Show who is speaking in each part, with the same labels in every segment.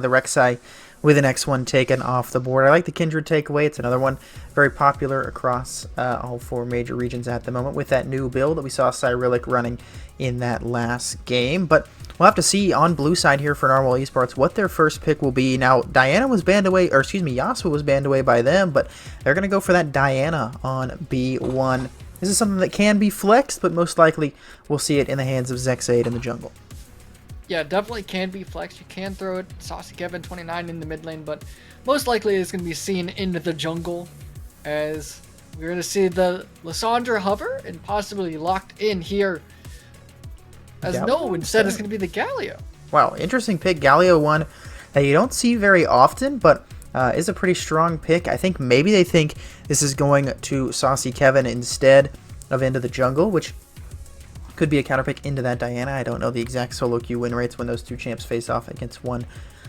Speaker 1: the Rek'Sai with an X1 taken off the board. I like the Kindred takeaway. It's another one very popular across all four major regions at the moment with that new build that we saw Cyrillic running in that last game. But we'll have to see on blue side here for Narwal Esports what their first pick will be. Now, Diana was banned away, or excuse me, Yasuo was banned away by them, but they're going to go for that Diana on B1. This is something that can be flexed, but most likely we'll see it in the hands of Zexade in the jungle.
Speaker 2: Yeah, definitely can be flexed. You can throw it Saucy Kevin 29 in the mid lane, but most likely it's going to be seen into the jungle as we're going to see the Lissandra hover and possibly locked in here. As no, instead it's going to be the Galio.
Speaker 1: Wow, interesting pick. Galio one that you don't see very often, but is a pretty strong pick. I think maybe they think this is going to Saucy Kevin instead of into the jungle, which could be a counterpick into that Diana. I don't know the exact solo queue win rates when those two champs face off against one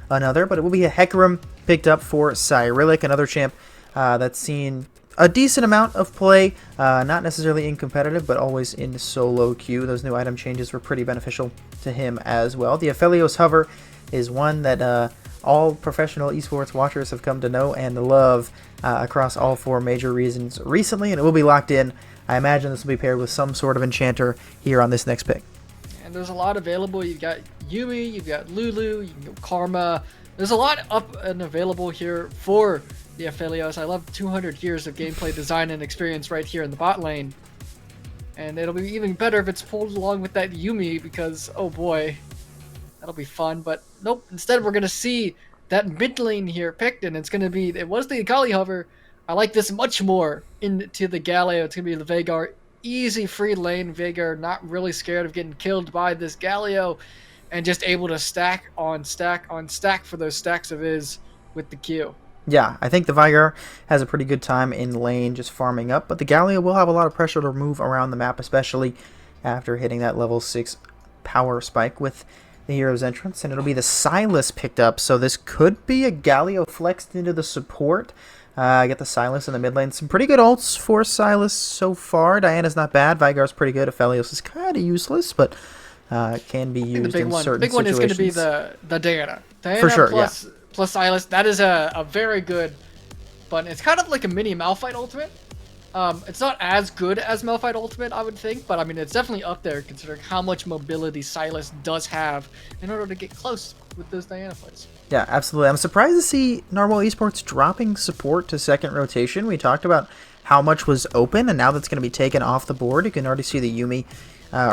Speaker 1: another, but it will be a Hecarim picked up for Cyrillic, another champ that's seen a decent amount of play, not necessarily in competitive, but always in solo queue. Those new item changes were pretty beneficial to him as well. The Aphelios hover is one that all professional esports watchers have come to know and love across all four major regions recently, and it will be locked in. I imagine this will be paired with some sort of enchanter here on this next pick.
Speaker 2: And there's a lot available. You've got Yumi, you've got Lulu, you can go Karma. There's a lot up and available here for the Aphelios. I love 200 years of gameplay design and experience right here in the bot lane. And it'll be even better if it's pulled along with that Yumi because, oh boy, that'll be fun. But nope, instead we're going to see that mid lane here picked, and it's going to be, it was the Akali hover. I like this much more into the Galio. It's going to be the Veigar. Easy free lane. Veigar not really scared of getting killed by this Galio and just able to stack on stack on stack for those stacks of his with the Q.
Speaker 1: Yeah, I think the Veigar has a pretty good time in lane just farming up, but the Galio will have a lot of pressure to move around the map, especially after hitting that level 6 power spike with the hero's entrance, and it'll be the Sylas picked up, so this could be a Galio flexed into the support. Get the Sylas in the mid lane. Some pretty good ults for Sylas so far. Diana's not bad. Veigar's pretty good. Aphelios is kind of useless, but can be used in certain situations.
Speaker 2: The big one is going to be the Diana. Diana
Speaker 1: for sure,
Speaker 2: plus Sylas. That is a very good button. It's kind of like a mini Malphite ultimate. It's not as good as Malphite ultimate, I would think, but I mean, it's definitely up there considering how much mobility Sylas does have in order to get close with those Diana fights.
Speaker 1: Yeah, absolutely. I'm surprised to see Narwal Esports dropping support to second rotation. We talked about how much was open, and now that's going to be taken off the board. You can already see the Yumi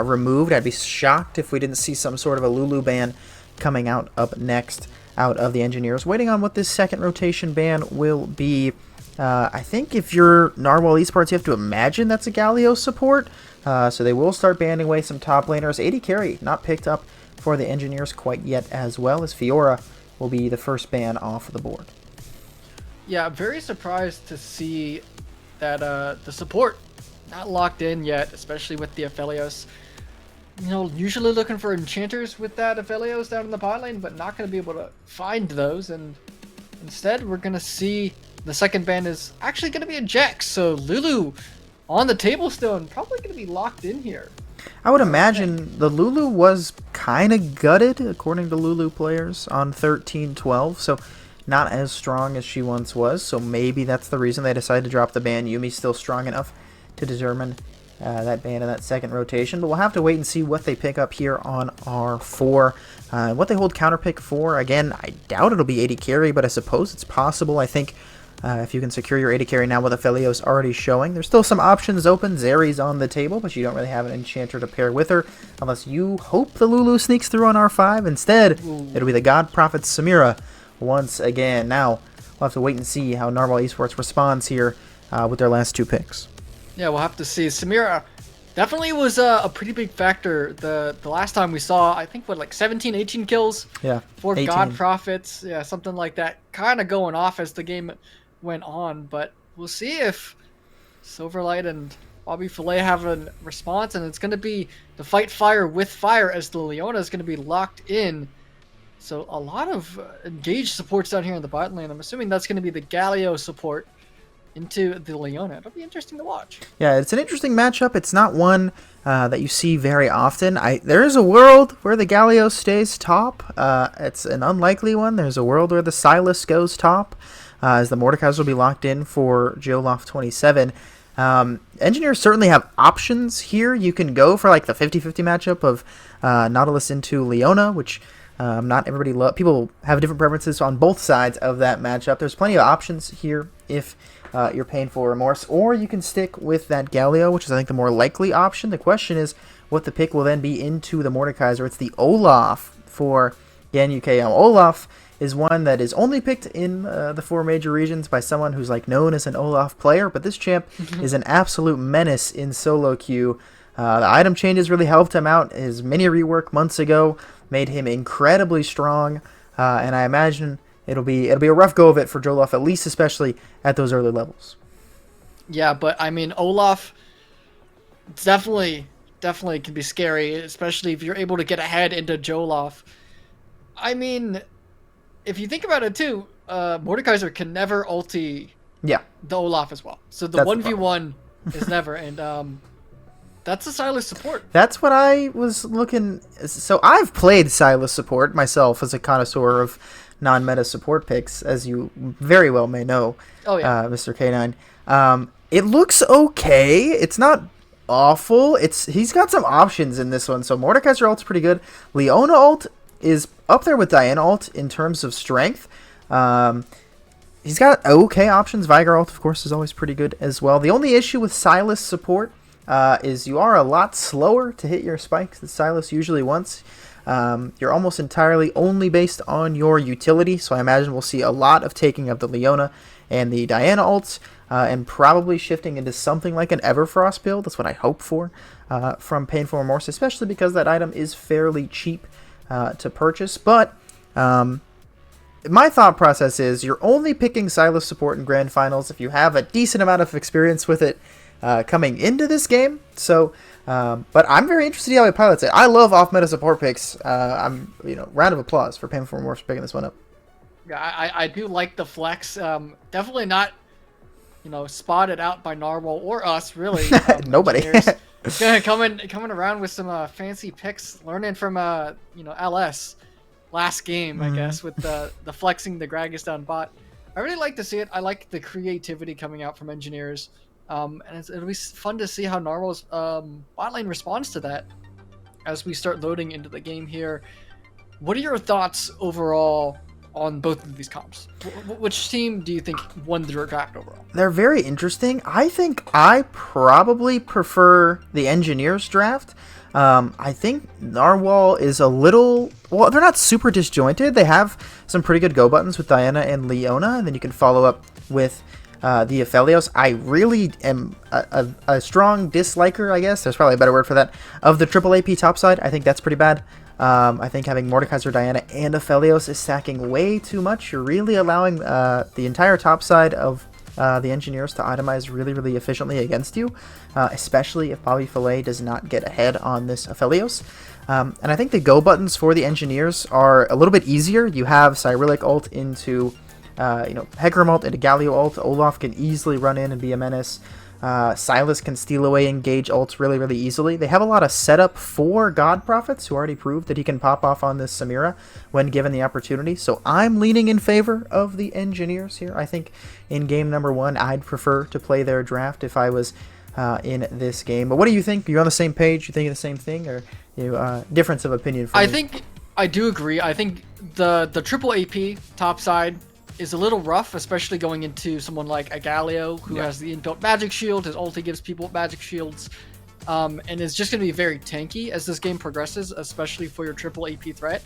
Speaker 1: removed. I'd be shocked if we didn't see some sort of a Lulu ban coming out up next out of the Engineers. Waiting on what this second rotation ban will be. I think if you're Narwal Esports, you have to imagine that's a Galio support. So they will start banning away some top laners. 80 carry not picked up for the Engineers quite yet, as well as Fiora will be the first ban off the board.
Speaker 2: Yeah, I'm very surprised to see that the support not locked in yet, especially with the Aphelios. You know, usually looking for enchanters with that Aphelios down in the bot lane, but not going to be able to find those. And instead, we're going to see the second ban is actually going to be a Jax. So Lulu on the table still and probably going to be locked in here.
Speaker 1: I would imagine the Lulu was kind of gutted, according to Lulu players, on 13-12, so not as strong as she once was, so maybe that's the reason they decided to drop the ban. Yumi's still strong enough to determine that ban in that second rotation, but we'll have to wait and see what they pick up here on R4. What they hold counterpick for, again, I doubt it'll be 80 carry, but I suppose it's possible. I think if you can secure your 80 carry now with Aphelios already showing. There's still some options open. Zeri's on the table, but you don't really have an enchanter to pair with her unless you hope the Lulu sneaks through on R5. Instead, it'll be the God Prophet Samira once again. Now, we'll have to wait and see how Narwal Esports responds here with their last two picks.
Speaker 2: Yeah, we'll have to see. Samira definitely was a pretty big factor. The last time we saw, I think, what, like 17, 18 kills?
Speaker 1: Yeah,
Speaker 2: for
Speaker 1: 18.
Speaker 2: God Prophets. Yeah, something like that. Kind of going off as the game went on, but we'll see if Silverlight and Bobby Filet have a response, and it's going to be the fight fire with fire as the Leona is going to be locked in. So a lot of engaged supports down here in the bot lane. I'm assuming that's going to be the Galio support into the Leona. It'll be interesting to watch.
Speaker 1: Yeah, it's an interesting matchup. It's not one that you see very often. There is a world where the Galio stays top. It's an unlikely one. There's a world where the Silas goes top, as the Mordekaiser will be locked in for Geoloft 27. Engineers certainly have options here. You can go for like the 50-50 matchup of Nautilus into Leona, which not everybody people have different preferences on both sides of that matchup. There's plenty of options here if you're paying for remorse, or you can stick with that Galio, which is I think the more likely option. The question is what the pick will then be into the Mordekaiser. It's the Olaf for Yan UKM. Olaf is one that is only picked in the 4 major regions by someone who's like known as an Olaf player, but this champ is an absolute menace in solo queue. The item changes really helped him out. His mini rework months ago made him incredibly strong, and I imagine it'll be a rough go of it for Jolof, at least especially at those early levels.
Speaker 2: Yeah, but I mean, Olaf definitely can be scary, especially if you're able to get ahead into Jolof. I mean, if you think about it too, Mordekaiser can never ulti the Olaf as well. So the 1v1 is never, and that's a Silas support.
Speaker 1: That's what I was looking. So I've played Silas support myself as a connoisseur of non-meta support picks, as you very well may know.
Speaker 2: Oh yeah,
Speaker 1: Mr. K9. It looks okay. It's not awful. He's got some options in this one. So Mordekaiser ult's pretty good. Leona ult is up there with Diana ult in terms of strength. He's got okay options. Vigar ult, of course, is always pretty good as well. The only issue with Silas support is you are a lot slower to hit your spikes than Silas usually wants. You're almost entirely only based on your utility, so I imagine we'll see a lot of taking of the Leona and the Diana ults, and probably shifting into something like an Everfrost build. That's what I hope for from Painful Remorse, especially because that item is fairly cheap to purchase. But my thought process is you're only picking Silas support in Grand Finals if you have a decent amount of experience with it coming into this game. So, but I'm very interested to see how he pilots it. I love off-meta support picks. Round of applause for Painful Remorse for picking this one up.
Speaker 2: Yeah, I do like the flex. Definitely not, spotted out by Narwal or us, really.
Speaker 1: Nobody.
Speaker 2: coming around with some fancy picks, learning from LS last game, I guess, with the flexing the Gragistan bot. I really like to see it. I like the creativity coming out from engineers. And it'll be fun to see how Narwhal's bot lane responds to that as we start loading into the game here. What are your thoughts overall on both of these comps? Which team do you think won the draft overall? They're
Speaker 1: very interesting. I think I probably prefer the engineers draft. I think Narwhal is a little... Well, they're not super disjointed. They have some pretty good go buttons with Diana and Leona, and then you can follow up with the Aphelios. I really am a strong disliker, I guess. There's probably a better word for that, of the triple AP topside. I think that's pretty bad. I think having Mordekaiser, Diana, and Aphelios is stacking way too much. You're really allowing the entire top side of the engineers to itemize really, really efficiently against you, especially if Bobby Filet does not get ahead on this Aphelios. And I think the go buttons for the engineers are a little bit easier. You have Cyrillic ult into Hecarim ult into Galio ult. Olaf can easily run in and be a menace. Silas can steal away engage ults really, really easily. They have a lot of setup for God Prophets, who already proved that he can pop off on this Samira when given the opportunity. So I'm leaning in favor of the engineers here. I think in game number 1, I'd prefer to play their draft if I was in this game. But what do you think? Are you on the same page? You thinking the same thing, or difference of opinion?
Speaker 2: I think I do agree. I think the triple AP top side is a little rough, especially going into someone like a Galio, who has the inbuilt magic shield. His ulti gives people magic shields, and is just going to be very tanky as this game progresses, especially for your triple AP threat.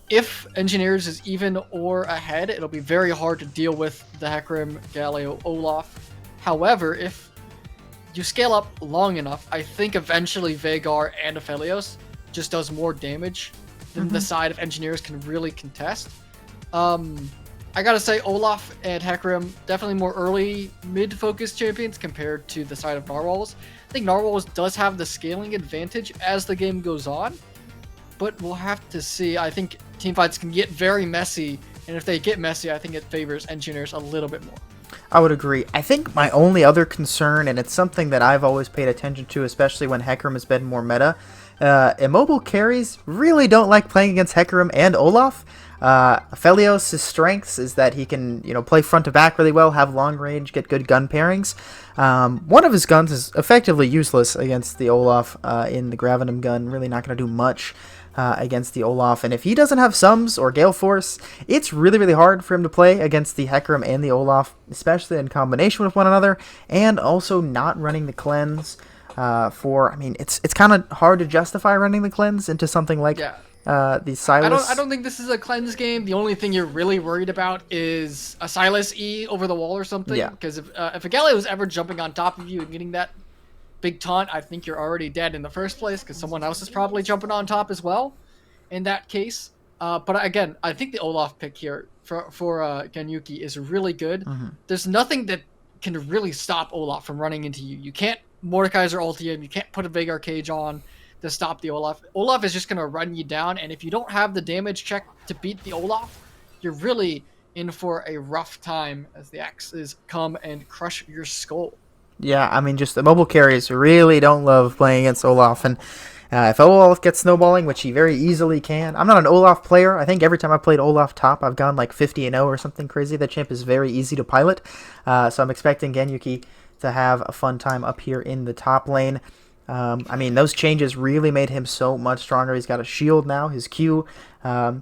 Speaker 2: If Engineers is even or ahead, it'll be very hard to deal with the Hecarim, Galio, Olaf. However, if you scale up long enough, I think eventually Veigar and Aphelios just does more damage than the side of Engineers can really contest. I gotta say, Olaf and Hecarim, definitely more early mid-focused champions compared to the side of Narwhals. I think Narwhals does have the scaling advantage as the game goes on, but we'll have to see. I think teamfights can get very messy, and if they get messy, I think it favors Engineers a little bit more.
Speaker 1: I would agree. I think my only other concern, and it's something that I've always paid attention to, especially when Hecarim has been more meta, immobile carries really don't like playing against Hecarim and Olaf. Aphelios' strengths is that he can, play front to back really well, have long range, get good gun pairings. One of his guns is effectively useless against the Olaf in the Gravenum gun, really not going to do much against the Olaf. And if he doesn't have Sums or Gale Force, it's really, really hard for him to play against the Hecarim and the Olaf, especially in combination with one another, and also not running the cleanse. It's kind of hard to justify running the cleanse into something like the Silas.
Speaker 2: I don't think this is a cleanse game. The only thing you're really worried about is a Silas E over the wall or something.
Speaker 1: Yeah.
Speaker 2: Because if a Galio was ever jumping on top of you and getting that big taunt, I think you're already dead in the first place because someone else is probably jumping on top as well in that case. But again, I think the Olaf pick here for Ganyuki is really good.
Speaker 1: Mm-hmm.
Speaker 2: There's nothing that can really stop Olaf from running into you. You can't Mordekaiser ulti him. You can't put a big arcade on to stop the Olaf. Olaf is just going to run you down, and if you don't have the damage check to beat the Olaf, you're really in for a rough time as the axes come and crush your skull.
Speaker 1: Yeah, just the mobile carries really don't love playing against Olaf, and if Olaf gets snowballing, which he very easily can. I'm not an Olaf player. I think every time I played Olaf top, I've gone like 50-0 or something crazy. The champ is very easy to pilot, so I'm expecting Ganyuki to have a fun time up here in the top lane. Those changes really made him so much stronger. He's got a shield now. His Q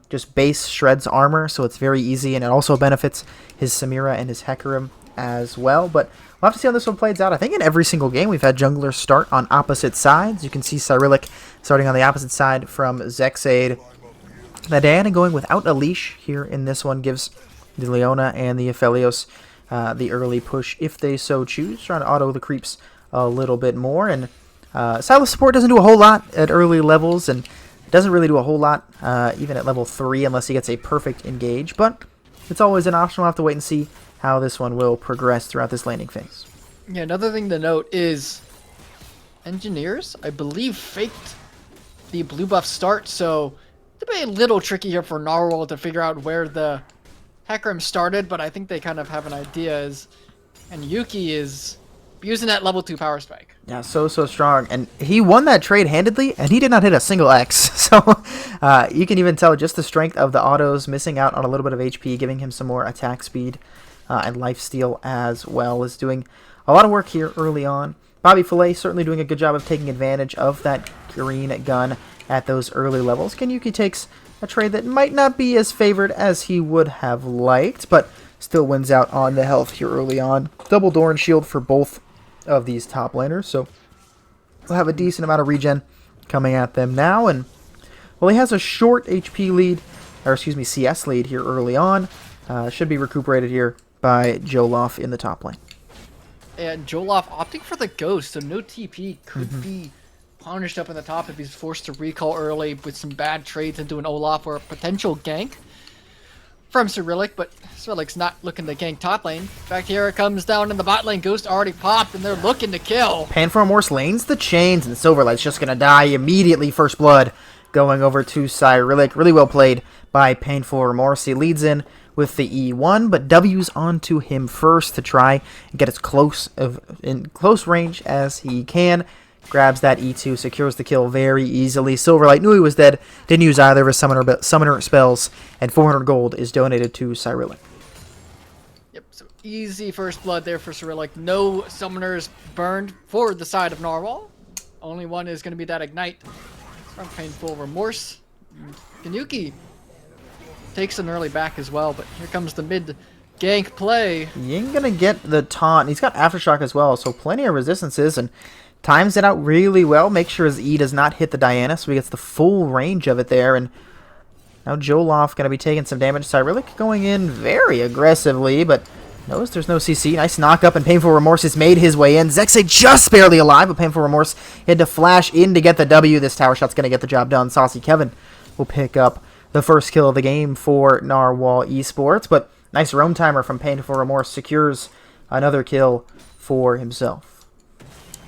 Speaker 1: just base shreds armor, so it's very easy, and it also benefits his Samira and his Hecarim as well. But we'll have to see how this one plays out. I think in every single game we've had junglers start on opposite sides. You can see Cyrillic starting on the opposite side from Zexade. Now Diana going without a leash here in this one gives the Leona and the Aphelios the early push if they so choose, trying to auto the creeps a little bit more. And Silas support doesn't do a whole lot at early levels, and doesn't really do a whole lot even at level 3 unless he gets a perfect engage, but it's always an option. We'll have to wait and see how this one will progress throughout this laning phase.
Speaker 2: Yeah, another thing to note is Engineers, I believe, faked the blue buff start, so it'll be a little tricky here for Narwal to figure out where the Hecarim started, but I think they kind of have an idea, and Yuki is using that level 2 power spike.
Speaker 1: Yeah, so strong. And he won that trade handedly, and he did not hit a single X. So you can even tell just the strength of the autos, missing out on a little bit of HP, giving him some more attack speed and lifesteal as well, is doing a lot of work here early on. Bobby Fillet certainly doing a good job of taking advantage of that green gun at those early levels. Ganyuki takes a trade that might not be as favored as he would have liked, but still wins out on the health here early on. Double Doran shield for both of these top laners, so we'll have a decent amount of regen coming at them now. And well, he has a short HP lead, or excuse me, CS lead here early on. Should be recuperated here by Jolof in the top lane.
Speaker 2: And Jolof opting for the ghost, so no TP could be punished up in the top if he's forced to recall early with some bad trades into an Olaf or a potential gank from Cyrillic, but Cyrillic's not looking to gank top lane. In fact, here it comes down in the bot lane. Ghost already popped, and they're looking to kill.
Speaker 1: Painful Remorse lanes the chains, and Silverlight's just going to die immediately. First blood going over to Cyrillic. Really well played by Painful Remorse. He leads in with the E1, but W's onto him first to try and get as in close range as he can. Grabs that E2, secures the kill very easily. Silverlight knew he was dead, didn't use either of his summoner spells, and 400 gold is donated to Cyrillic.
Speaker 2: Yep, so easy first blood there for Cyrillic. No summoners burned for the side of Narwal. Only one is going to be that Ignite from Painful Remorse. Ganyuki takes an early back as well, but here comes the mid gank play.
Speaker 1: He ain't going to get the taunt. He's got Aftershock as well, so plenty of resistances, and times it out really well. Make sure his E does not hit the Diana, so he gets the full range of it there. And now Jolof going to be taking some damage. Cyrillic going in very aggressively, but notice there's no CC. Nice knock up, and Painful Remorse has made his way in. Zexay just barely alive, but Painful Remorse had to flash in to get the W. This tower shot's going to get the job done. Saucy Kevin will pick up the first kill of the game for Narwal Esports, but nice roam timer from Painful Remorse secures another kill for himself.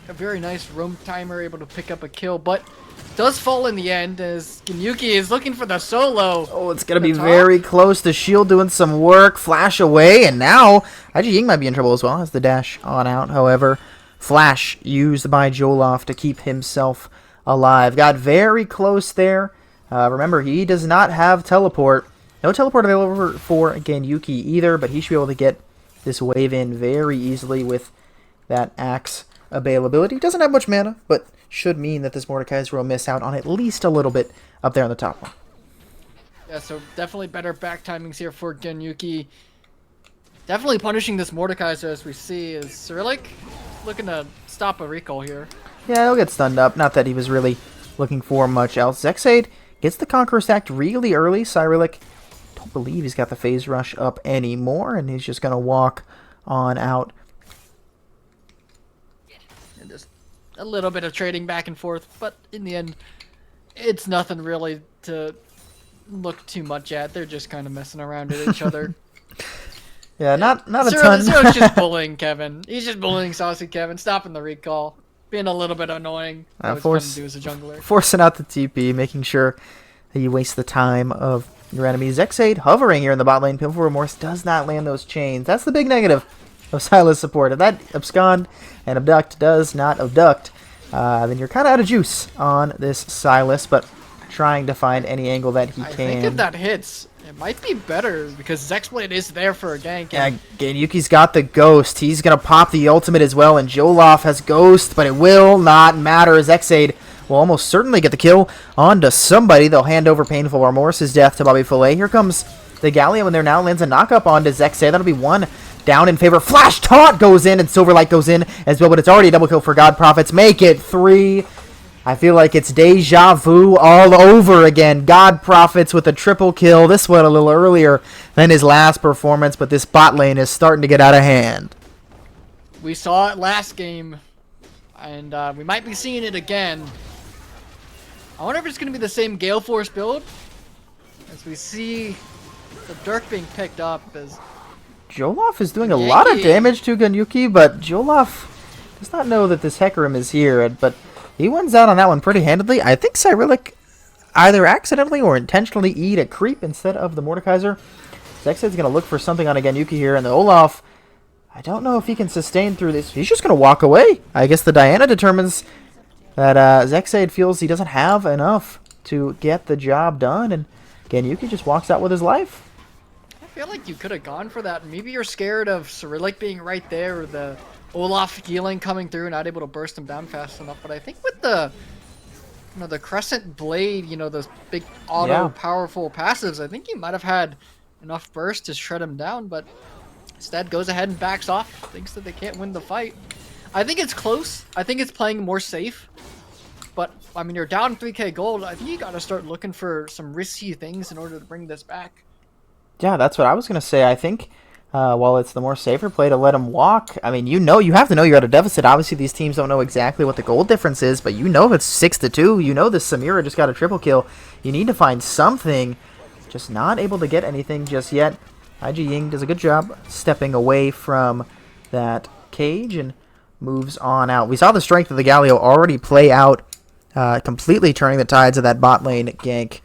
Speaker 2: a very nice roam timer, able to pick up a kill, but does fall in the end as Ganyuki is looking for the solo.
Speaker 1: Oh, it's going to be very close. The shield doing some work. Flash away, and now IG Ying might be in trouble as well as the dash on out. However, Flash used by Joloff to keep himself alive. Got very close there. Remember, he does not have teleport. No teleport available for Ganyuki either, but he should be able to get this wave in very easily with that axe availability. Doesn't have much mana, but should mean that this Mordekaiser will miss out on at least a little bit up there on the top one.
Speaker 2: Yeah, so definitely better back timings here for Ganyuki. Definitely punishing this Mordekaiser as we see is Cyrillic looking to stop a recall here.
Speaker 1: Yeah, he'll get stunned up. Not that he was really looking for much else. Zexade gets the Conqueror stacked really early. Cyrillic, don't believe he's got the phase rush up anymore, and he's just going to walk on out.
Speaker 2: And just a little bit of trading back and forth, but in the end, it's nothing really to look too much at. They're just kind of messing around at each other.
Speaker 1: Yeah, not a ton.
Speaker 2: Zero's just bullying Kevin. He's just bullying Saucy Kevin, stopping the recall, being a little bit annoying. That's what fun to do as a jungler. Forcing
Speaker 1: out the TP, making sure that you waste the time of your enemy. Zexade hovering here in the bot lane. Pinful Remorse does not land those chains. That's the big negative of Sylas support. If that abscond and abduct does not abduct, then you're kind of out of juice on this Sylas, but trying to find any angle that he can. I
Speaker 2: think if that hits, it might be better because Zexblade is there for a gank.
Speaker 1: Yeah, Ganyuki's got the Ghost. He's going to pop the ultimate as well, and Joloff has Ghost, but it will not matter. Zexade will almost certainly get the kill onto somebody. They'll hand over Painful Remorse's death to Bobby Fillet. Here comes the Galio, and there now lands a knockup onto Zexade. That'll be one down in favor. Flash Taunt goes in, and Silverlight goes in as well, but it's already a double kill for God Prophets. Make it 3. I feel like it's deja vu all over again. God Prophets with a triple kill. This one a little earlier than his last performance, but this bot lane is starting to get out of hand.
Speaker 2: We saw it last game, and we might be seeing it again. I wonder if it's going to be the same Gale Force build as we see the Dirk being picked up as
Speaker 1: Joloff is doing a lot of damage to Ganyuki, but Joloff does not know that this Hecarim is here, but he wins out on that one pretty handedly. I think Cyrillic either accidentally or intentionally eat a creep instead of the Mordekaiser. Zexade's going to look for something on a Ganyuki here, and the Olaf, I don't know if he can sustain through this. He's just going to walk away. I guess the Diana determines that Zexade feels he doesn't have enough to get the job done, and Ganyuki just walks out with his life.
Speaker 2: I feel like you could have gone for that. Maybe you're scared of Cyrillic being right there, or the Olaf healing coming through, not able to burst him down fast enough. But I think with the, the Crescent Blade, those big powerful passives, I think he might have had enough burst to shred him down. But instead, goes ahead and backs off. Thinks that they can't win the fight. I think it's close. I think it's playing more safe. But I mean, you're down 3k gold. I think you got to start looking for some risky things in order to bring this back.
Speaker 1: Yeah, that's what I was gonna say. I think. While it's the more safer play to let him walk, I mean, you have to know you're at a deficit. Obviously, these teams don't know exactly what the goal difference is, but if it's 6-2. This Samira just got a triple kill. You need to find something. Just not able to get anything just yet. IG Ying does a good job stepping away from that cage and moves on out. We saw the strength of the Galio already play out, completely turning the tides of that bot lane gank.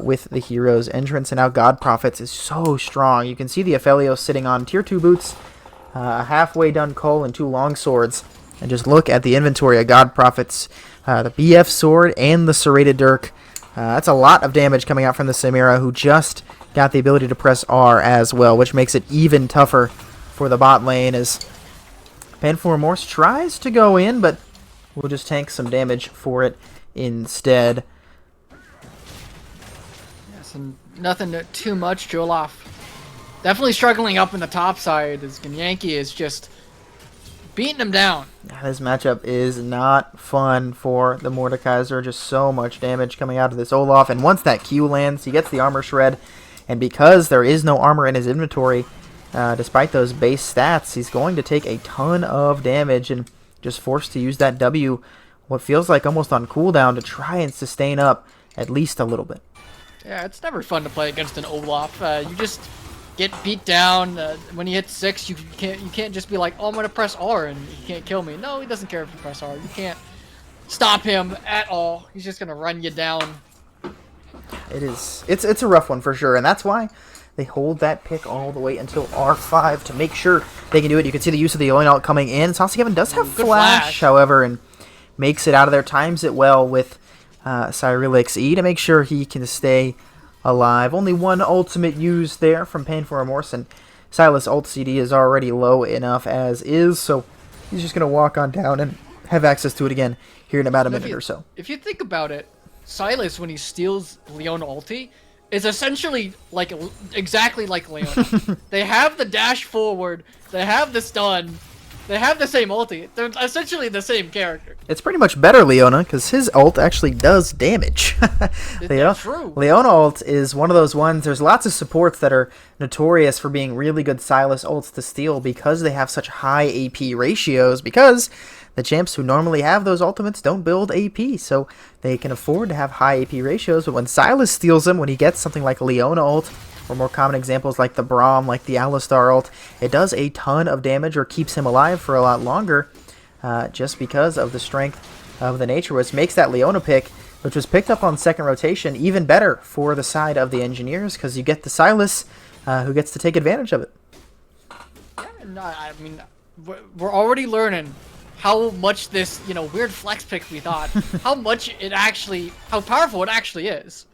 Speaker 1: With the hero's entrance, and now God Prophets is so strong. You can see the Aphelios sitting on tier 2 boots, a halfway done Cole, and 2 long swords. And just look at the inventory of God Prophets, the BF sword and the serrated dirk. That's a lot of damage coming out from the Samira, who just got the ability to press R as well, which makes it even tougher for the bot lane as Painful Remorse tries to go in, but we'll just tank some damage for it instead.
Speaker 2: And nothing too much. Joloff definitely struggling up in the top side as Yankee is just beating him down.
Speaker 1: This matchup is not fun for the Mordekaiser. Just so much damage coming out of this Olaf. And once that Q lands, he gets the armor shred. And because there is no armor in his inventory, despite those base stats, he's going to take a ton of damage and just forced to use that W, what feels like almost on cooldown, to try and sustain up at least a little bit.
Speaker 2: Yeah, it's never fun to play against an Olaf. get beat down. When he hits 6, you can't just be like, oh, I'm gonna press R and he can't kill me. No, he doesn't care if you press R. You can't stop him at all. He's just gonna run you down.
Speaker 1: It's a rough one for sure, and that's why they hold that pick all the way until R5 to make sure they can do it. You can see the use of the Owen ult coming in. Saucy Kevin does have flash, however, and makes it out of there. Times it well with Cyrillic's E to make sure he can stay alive. Only one ultimate used there from Painful Remorse, and Silas' ult CD is already low enough as is, so he's just going to walk on down and have access to it again here in about a minute or so.
Speaker 2: If you think about it, Silas, when he steals Leona ulti, is essentially like exactly like Leona. They have the dash forward, they have the stun, they have the same ulti. They're essentially the same character.
Speaker 1: It's pretty much better Leona, because his ult actually does damage.
Speaker 2: True.
Speaker 1: Leona ult is one of those ones, there's lots of supports that are notorious for being really good Silas ults to steal because they have such high AP ratios, because the champs who normally have those ultimates don't build AP, so they can afford to have high AP ratios. But when Silas steals them, when he gets something like Leona ult, or more common examples like the Braum, like the Alistar ult, it does a ton of damage or keeps him alive for a lot longer, just because of the strength of the nature, which makes that Leona pick, which was picked up on second rotation, even better for the side of the engineers, because you get the Silas who gets to take advantage of it.
Speaker 2: Yeah, no, I mean, we're already learning how much this, weird flex pick we thought, how powerful it actually is.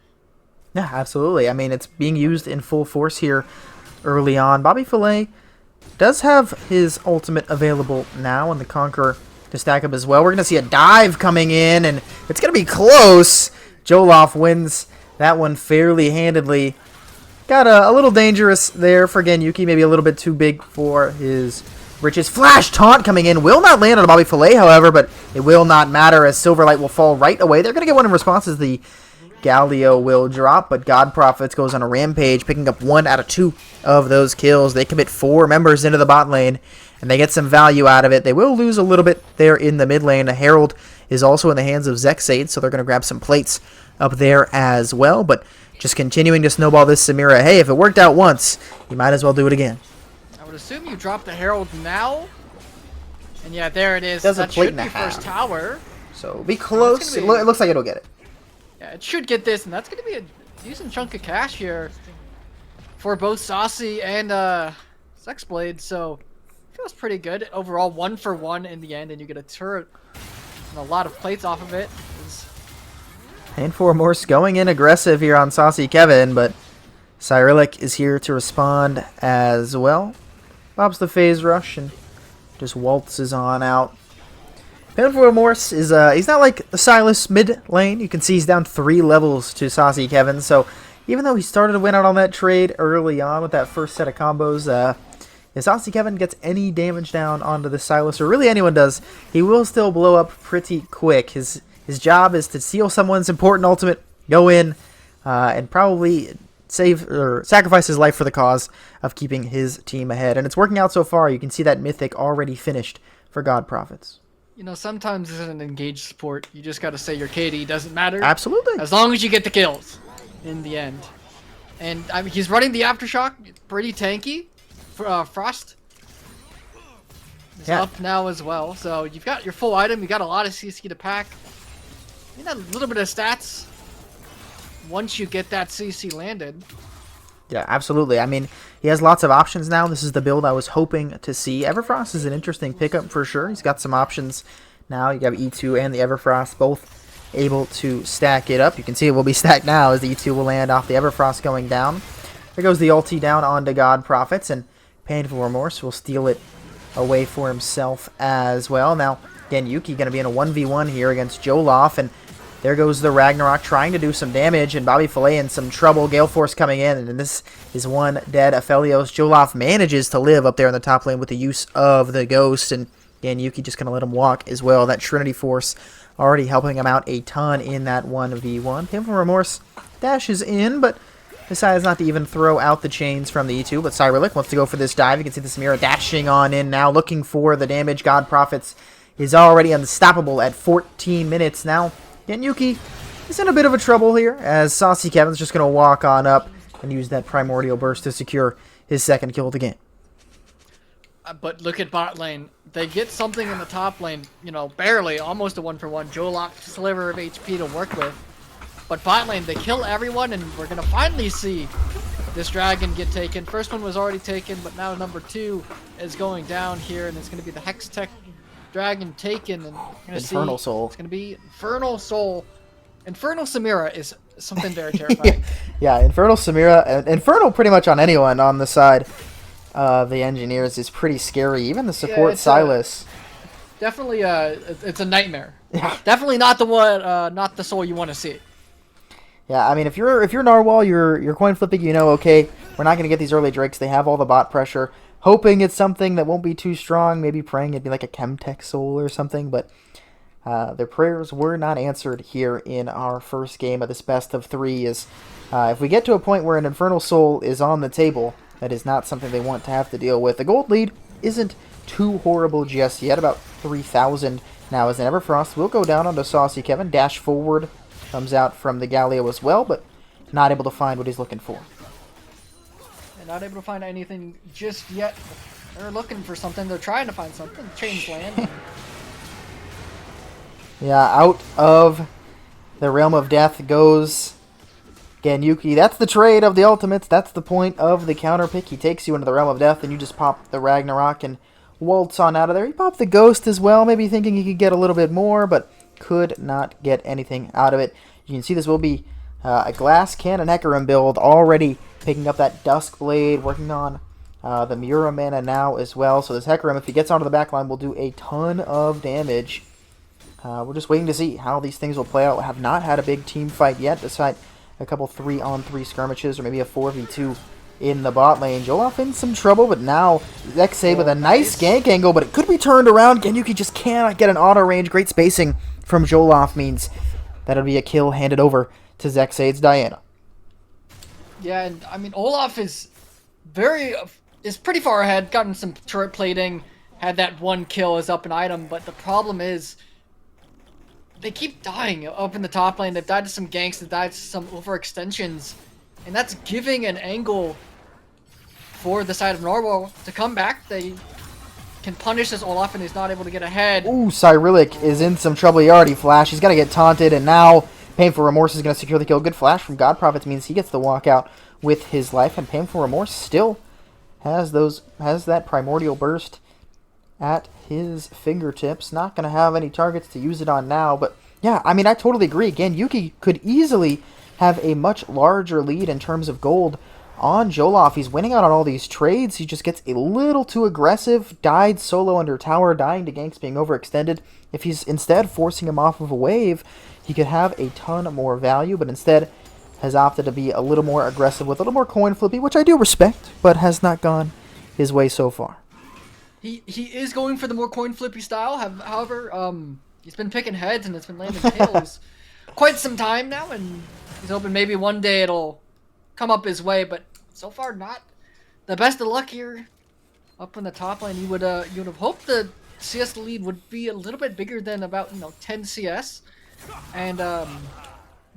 Speaker 1: Yeah, absolutely. I mean, it's being used in full force here early on. Bobby Filet does have his ultimate available now, and the Conqueror to stack up as well. We're going to see a dive coming in, and it's going to be close. Joloff wins that one fairly handedly. Got a little dangerous there for Ganyuki, maybe a little bit too big for his Rich's flash taunt coming in. Will not land on a Bobby Filet, however, but it will not matter as Silverlight will fall right away. They're going to get one in response as the Galio will drop, but God Prophets goes on a rampage, picking up 1 out of 2 of those kills. They commit 4 members into the bot lane, and they get some value out of it. They will lose a little bit there in the mid lane. A Herald is also in the hands of Zexade, so they're going to grab some plates up there as well, but just continuing to snowball this Samira. Hey, if it worked out once, you might as well do it again.
Speaker 2: I would assume you drop the Herald now. And yeah, there it is.
Speaker 1: Does
Speaker 2: that
Speaker 1: a plate
Speaker 2: should
Speaker 1: and a
Speaker 2: be
Speaker 1: half.
Speaker 2: First tower.
Speaker 1: So be close. It looks like it'll get it.
Speaker 2: Yeah, it should get this, and that's going to be a decent chunk of cash here for both Saucy and Sexblade. So feels pretty good. Overall, 1 for 1 in the end, and you get a turret and a lot of plates off of it.
Speaker 1: Painful Remorse going in aggressive here on Saucy Kevin, but Cyrillic is here to respond as well. Bobs the phase rush and just waltzes on out. Painful Remorse is he's not like the Silas mid lane. You can see he's down 3 levels to Saucy Kevin. So even though he started to win out on that trade early on with that first set of combos, if Saucy Kevin gets any damage down onto the Silas, or really anyone does, he will still blow up pretty quick. His job is to steal someone's important ultimate, go in, and probably save or sacrifice his life for the cause of keeping his team ahead. And it's working out so far. You can see that Mythic already finished for God Prophets.
Speaker 2: Sometimes as an engaged support, you just got to say your KD doesn't matter.
Speaker 1: Absolutely.
Speaker 2: As long as you get the kills in the end. And I mean, he's running the Aftershock, pretty tanky. Frost is up now as well. So you've got your full item. You got a lot of CC to pack. You got a little bit of stats once you get that CC landed.
Speaker 1: Yeah, absolutely. I mean, he has lots of options now. This is the build I was hoping to see. Everfrost is an interesting pickup for sure. He's got some options now. You got E2 and the Everfrost both able to stack it up. You can see it will be stacked now as the E2 will land off the Everfrost going down. There goes the ulti down onto God Prophets, and Painful Remorse will steal it away for himself as well. Now, again, Yuki going to be in a 1v1 here against Joloff, and there goes the Ragnarok trying to do some damage, and Bobby Filet in some trouble. Gale Force coming in, and this is one dead Aphelios. Joloff manages to live up there in the top lane with the use of the Ghost, and again, Yuki just going to let him walk as well. That Trinity Force already helping him out a ton in that 1v1. Painful Remorse dashes in, but decides not to even throw out the chains from the E2, but Cyrillic wants to go for this dive. You can see the Samira dashing on in now, looking for the damage. God Prophets is already unstoppable at 14 minutes now. Ganyuki is in a bit of a trouble here, as Saucy Kevin's just going to walk on up and use that Primordial Burst to secure his second kill of the game.
Speaker 2: But look at bot lane. They get something in the top lane, barely, almost a 1-for-1. Joloff sliver of HP to work with. But bot lane, they kill everyone, and we're going to finally see this dragon get taken. First one was already taken, but now number 2 is going down here, and it's going to be the Hex Tech dragon taken. And
Speaker 1: Infernal Soul.
Speaker 2: It's going to be Infernal Soul. Infernal Samira is something very terrifying.
Speaker 1: Yeah, Infernal Samira. Infernal pretty much on anyone on the side. The engineers is pretty scary. Even the support Silas.
Speaker 2: Definitely, it's a nightmare.
Speaker 1: Yeah.
Speaker 2: Definitely not the one, not the soul you want to see.
Speaker 1: Yeah, I mean, if you're Narwhal, you're coin flipping. Okay, we're not gonna get these early drakes. They have all the bot pressure, hoping it's something that won't be too strong. Maybe praying it'd be like a Chemtech soul or something. But their prayers were not answered here in our first game of this best of 3. If we get to a point where an Infernal Soul is on the table, that is not something they want to have to deal with. The gold lead isn't too horrible just yet, about 3,000 now, as an Everfrost will go down onto Saucy Kevin. Dash forward comes out from the Galio as well, but not able to find what he's looking for.
Speaker 2: They're not able to find anything just yet. They're looking for something. They're trying to find something. Change land.
Speaker 1: Yeah, out of the Realm of Death goes Ganyuki. That's the trade of the ultimates. That's the point of the counter pick. He takes you into the Realm of Death, and you just pop the Ragnarok and waltz on out of there. He popped the Ghost as well, maybe thinking he could get a little bit more, but could not get anything out of it. You can see this will be a Glass Cannon Hecarim build, already picking up that Dusk Blade, working on the Mura mana now as well. So this Hecarim, if he gets onto the backline, will do a ton of damage. We're just waiting to see how these things will play out. We have not had a big team fight yet, despite a couple 3-on-3 skirmishes, or maybe a 4v2 in the bot lane. Joloff in some trouble, but now Zexay with a nice gank angle, but it could be turned around. Ganyuki just cannot get an auto range. Great spacing from Joloff means that'll be a kill handed over to Zexay's Diana.
Speaker 2: Yeah, and I mean, Olaf is pretty far ahead, gotten some turret plating, had that 1 kill as up an item, but the problem is they keep dying up in the top lane. They've died to some ganks, they've died to some overextensions, and that's giving an angle for the side of Narwhal to come back. They can punish this Olaf, and he's not able to get ahead.
Speaker 1: Ooh, Cyrillic is in some trouble. He already flashed. He's going to get taunted, and now Painful Remorse is going to secure the kill. Good flash from God Prophets means he gets the walkout with his life, and Painful Remorse still has that Primordial Burst at his fingertips. Not going to have any targets to use it on now, but yeah, I mean, I totally agree. Again, Yuki could easily have a much larger lead in terms of gold on Joloff. He's winning out on all these trades. He just gets a little too aggressive, died solo under tower, dying to ganks, being overextended. If he's instead forcing him off of a wave, he could have a ton more value, but instead has opted to be a little more aggressive with a little more coin flippy, which I do respect, but has not gone his way so far.
Speaker 2: He is going for the more coin flippy style. However, he's been picking heads and it's been landing tails quite some time now, and he's hoping maybe one day it'll come up his way, but so far not the best of luck here. Up in the top lane, you would have hoped the CS lead would be a little bit bigger than about 10 CS, and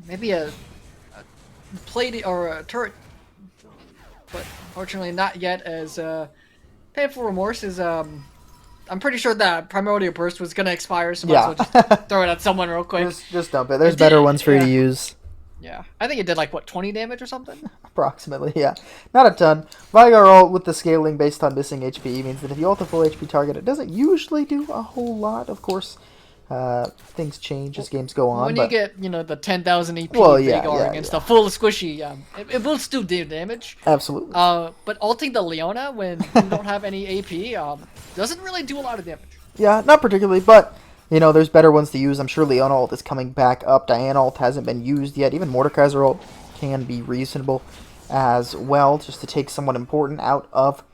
Speaker 2: maybe a plate or a turret, but fortunately not yet, as Painful Remorse is I'm pretty sure that Primordial Burst was gonna expire, so might as well just throw it at someone real quick.
Speaker 1: Just dump it. There's better ones for you to use.
Speaker 2: Yeah, I think it did like, what, 20 damage or something?
Speaker 1: Approximately, yeah. Not a ton. Vigar ult with the scaling based on missing HP means that if you ult a full HP target, it doesn't usually do a whole lot. Of course, things change as games go on.
Speaker 2: When you get, the 10,000 EP
Speaker 1: Vigar
Speaker 2: against a full squishy, it will still do damage.
Speaker 1: Absolutely.
Speaker 2: But ulting the Leona when you don't have any AP doesn't really do a lot of damage.
Speaker 1: Yeah, not particularly, but there's better ones to use. I'm sure Leona ult is coming back up. Diana ult hasn't been used yet. Even Mordekaiser ult can be reasonable as well, just to take someone important out of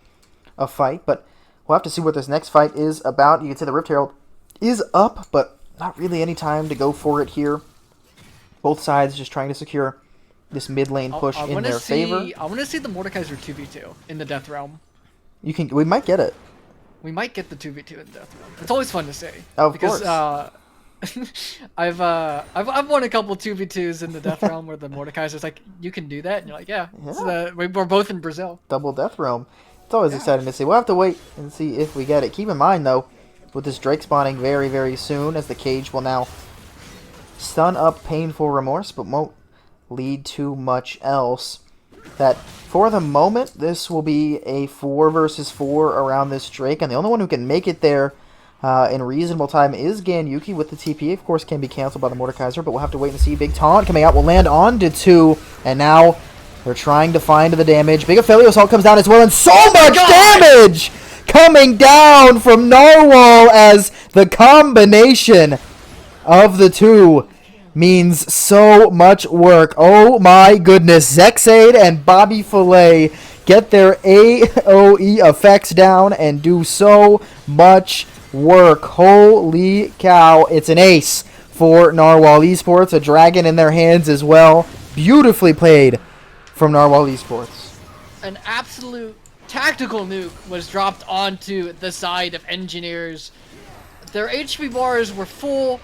Speaker 1: a fight. But we'll have to see what this next fight is about. You can say the Rift Herald is up, but not really any time to go for it here. Both sides just trying to secure this mid lane push in their favor.
Speaker 2: I want to see the Mordekaiser 2v2 in the Death Realm.
Speaker 1: We might get it.
Speaker 2: We might get the 2v2 in Death Realm. It's always fun to see.
Speaker 1: Of course.
Speaker 2: I've won a couple 2v2s in the Death Realm where the Mordekaiser's like, you can do that, and you're like, yeah.
Speaker 1: Yeah.
Speaker 2: We're both in Brazil.
Speaker 1: Double Death Realm. It's always
Speaker 2: Yeah.
Speaker 1: exciting to see. We'll have to wait and see if we get it. Keep in mind, though, with this Drake spawning very, very soon, as the cage will now stun up Painful Remorse, but won't lead to much else. That, for the moment, this will be a 4 versus 4 around this Drake, and the only one who can make it there in reasonable time is Ganyuki with the TP. Of course, can be canceled by the Mordekaiser, but we'll have to wait and see. Big Taunt coming out will land on to 2, and now they're trying to find the damage. Big Aphelios ult comes down as well, and so much damage coming down from Narwal as the combination of the two means so much work. Oh my goodness. Zexade and Bobby Filet get their AoE effects down and do so much work. Holy cow. It's an ace for Narwal Esports. A dragon in their hands as well. Beautifully played from Narwal Esports.
Speaker 2: An absolute tactical nuke was dropped onto the side of Engineers. Their HP bars were full.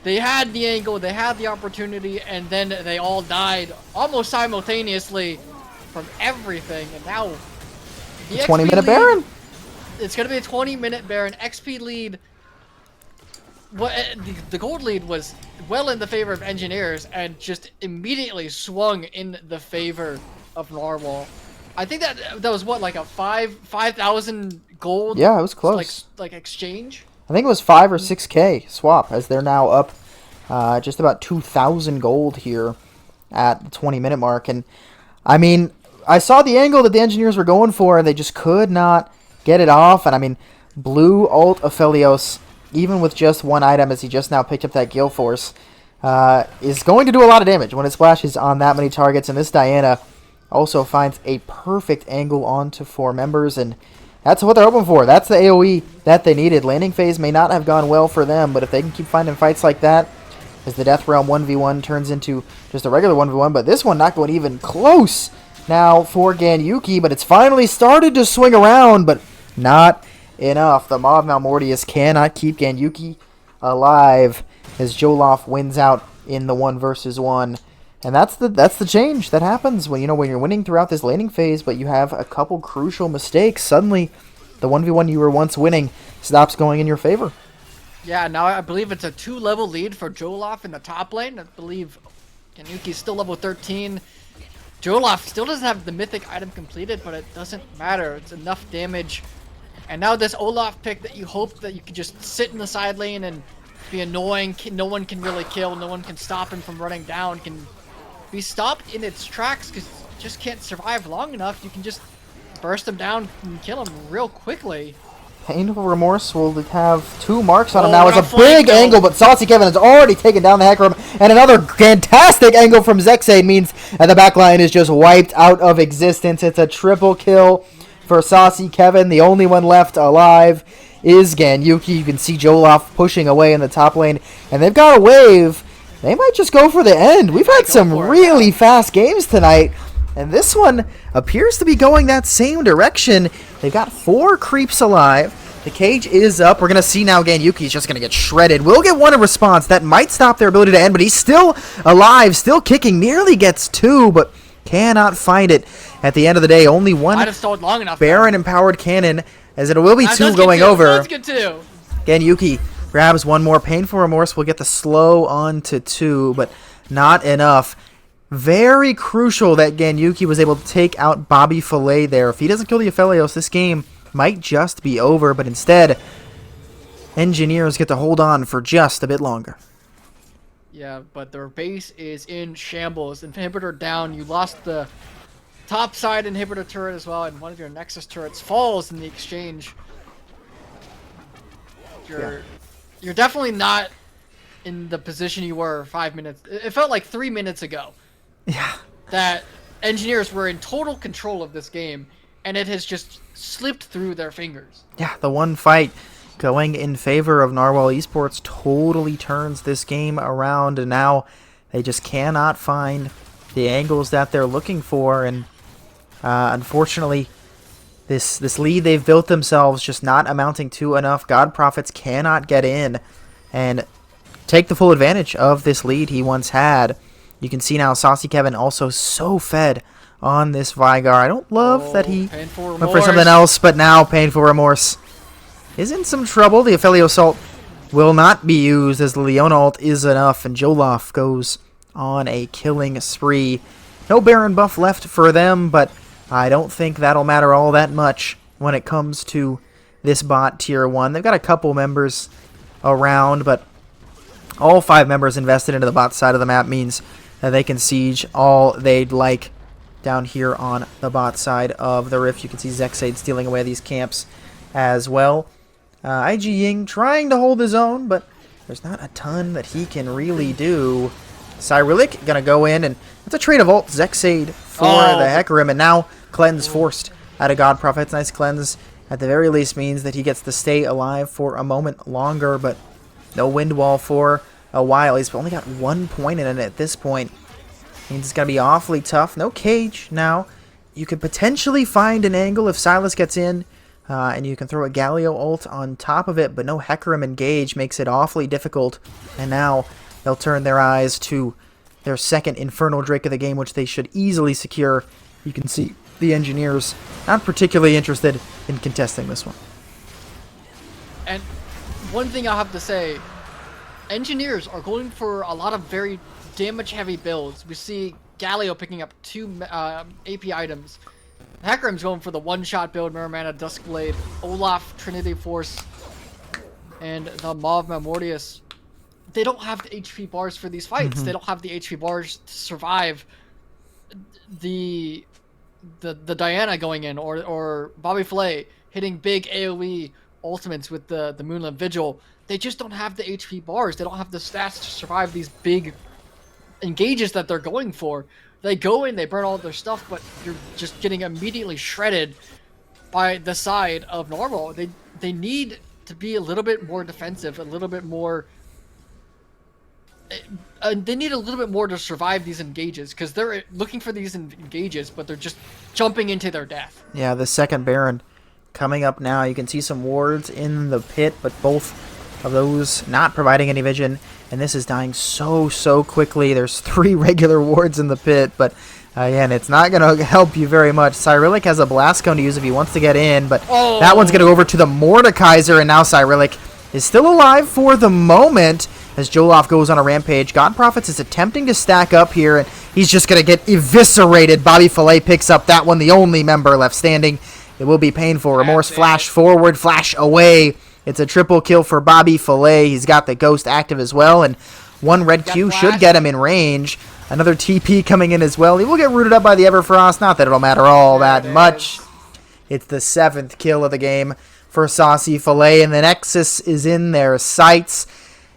Speaker 2: They had the angle, they had the opportunity, and then they all died almost simultaneously from everything. And now the
Speaker 1: 20-minute Baron.
Speaker 2: It's going to be a 20-minute Baron. XP lead. The gold lead was well in the favor of Engineers and just immediately swung in the favor of Narwal. I think that was what, like a 5,000 gold.
Speaker 1: Yeah, it was close.
Speaker 2: Like exchange.
Speaker 1: I think it was 5 or 6K swap, as they're now up just about 2,000 gold here at the 20-minute mark. And I mean, I saw the angle that the Engineers were going for, and they just could not get it off. And I mean, blue ult Aphelios, even with just one item, as he just now picked up that Gale Force, is going to do a lot of damage when it splashes on that many targets. And this Diana also finds a perfect angle onto 4 members, and that's what they're hoping for. That's the AoE that they needed. Landing phase may not have gone well for them, but if they can keep finding fights like that, as the Death Realm 1v1 turns into just a regular 1v1, but this one not going even close now for Ganyuki, but it's finally started to swing around, but not enough. The Mob Malmortius cannot keep Ganyuki alive as Joloff wins out in the 1 versus 1. And that's the change that happens when you're winning throughout this laning phase, but you have a couple crucial mistakes. Suddenly, the 1v1 you were once winning stops going in your favor.
Speaker 2: Yeah, now I believe it's a 2-level lead for Joloff in the top lane. I believe Ganyuki's still level 13. Joloff still doesn't have the mythic item completed, but it doesn't matter. It's enough damage. And now this Olaf pick that you hope that you could just sit in the side lane and be annoying. No one can really kill. No one can stop him from running down. Can be stopped in its tracks because it just can't survive long enough. You can just burst him down and kill him real quickly.
Speaker 1: Painful Remorse will have 2 marks on him now. It's a big angle, but Saucy Kevin has already taken down the Hecarim, and another fantastic angle from Zexade means that the backline is just wiped out of existence. It's a triple kill for Saucy Kevin. The only one left alive is Ganyuki. You can see Joloff pushing away in the top lane, and they've got a wave. They might just go for the end. We've had some really fast games tonight, and this one appears to be going that same direction. They've got 4 creeps alive. The cage is up. We're going to see now Ganyuki's just going to get shredded. We'll get 1 in response. That might stop their ability to end, but he's still alive, still kicking. Nearly gets 2, but cannot find it. At the end of the day, only 1
Speaker 2: Might have stalled long enough,
Speaker 1: Baron-empowered cannon, as it will be 2 going over.
Speaker 2: That's good too.
Speaker 1: Ganyuki grabs 1 more. Painful Remorse will get the slow on to 2, but not enough. Very crucial that Ganyuki was able to take out Bobby Filet there. If he doesn't kill the Aphelios, this game might just be over, but instead, Engineers get to hold on for just a bit longer.
Speaker 2: Yeah, but their base is in shambles. Inhibitor down. You lost the top side inhibitor turret as well, and one of your Nexus turrets falls in the exchange. You're definitely not in the position you were 5 minutes. It felt like 3 minutes ago.
Speaker 1: Yeah.
Speaker 2: That Engineers were in total control of this game, and it has just slipped through their fingers.
Speaker 1: Yeah, the one fight going in favor of Narwal Esports totally turns this game around, and now they just cannot find the angles that they're looking for, and unfortunately, this lead they've built themselves just not amounting to enough. God Prophets cannot get in, and take the full advantage of this lead he once had. You can see now Saucy Kevin also so fed on this Vigar. I don't love that he went for something else, but now Painful Remorse is in some trouble. The Ophelio Assault will not be used as the Leona ult is enough, and Jolaf goes on a killing spree. No Baron buff left for them, but I don't think that'll matter all that much when it comes to this bot tier 1. They've got a couple members around, but all 5 members invested into the bot side of the map means that they can siege all they'd like down here on the bot side of the Rift. You can see Zexade stealing away these camps as well. IG Ying trying to hold his own, but there's not a ton that he can really do. Cyrillic gonna go in, and it's a trade of ult. Zexade for the Hecarim, and now Cleanse forced out of God Prophet's nice cleanse. At the very least means that he gets to stay alive for a moment longer, but no wind wall for a while. He's only got 1 point in it at this point. Means it's gonna be awfully tough. No cage now. You could potentially find an angle if Silas gets in, and you can throw a Galio ult on top of it, but no Hecarim engage makes it awfully difficult. And now they'll turn their eyes to their second Infernal Drake of the game, which they should easily secure. You can see the Engineers not particularly interested in contesting this one.
Speaker 2: And one thing I'll have to say, Engineers are going for a lot of very damage-heavy builds. We see Galio picking up 2 AP items. Hecarim's going for the one-shot build, Mirror Mana, Duskblade, Olaf, Trinity Force, and the Maw of Memorius. They don't have the HP bars for these fights. They don't have the HP bars to survive the Diana going in, or Bobby Flay hitting big AoE ultimates with the Moonlit Vigil. They just don't have the HP bars. They don't have the stats to survive these big engages that they're going for. They go in, they burn all their stuff, but you're just getting immediately shredded by the side of Narwal. They need to be a little bit more defensive, a little bit more. They need a little bit more to survive these engages, because they're looking for these engages, but they're just jumping into their death. Yeah,
Speaker 1: the second Baron coming up now. You can see some wards in the pit, but both of those not providing any vision, and this is dying so quickly. There's 3 regular wards in the pit, but again, it's not going to help you very much. Cyrillic has a Blast Cone to use if he wants to get in, but that one's going to go over to the Mordekaiser, and now Cyrillic is still alive for the moment as Jolaf goes on a rampage. God Prophets is attempting to stack up here, and he's just going to get eviscerated. Bobby Fillet picks up that one, the only member left standing. It will be Painful Remorse. Flash forward, flash away. It's a triple kill for Bobby Fillet. He's got the Ghost active as well, and 1 red Q should get him in range. Another TP coming in as well. He will get rooted up by the Everfrost. Not that it'll matter all that much. It's the 7th kill of the game for Saucy Fillet, and the Nexus is in their sights.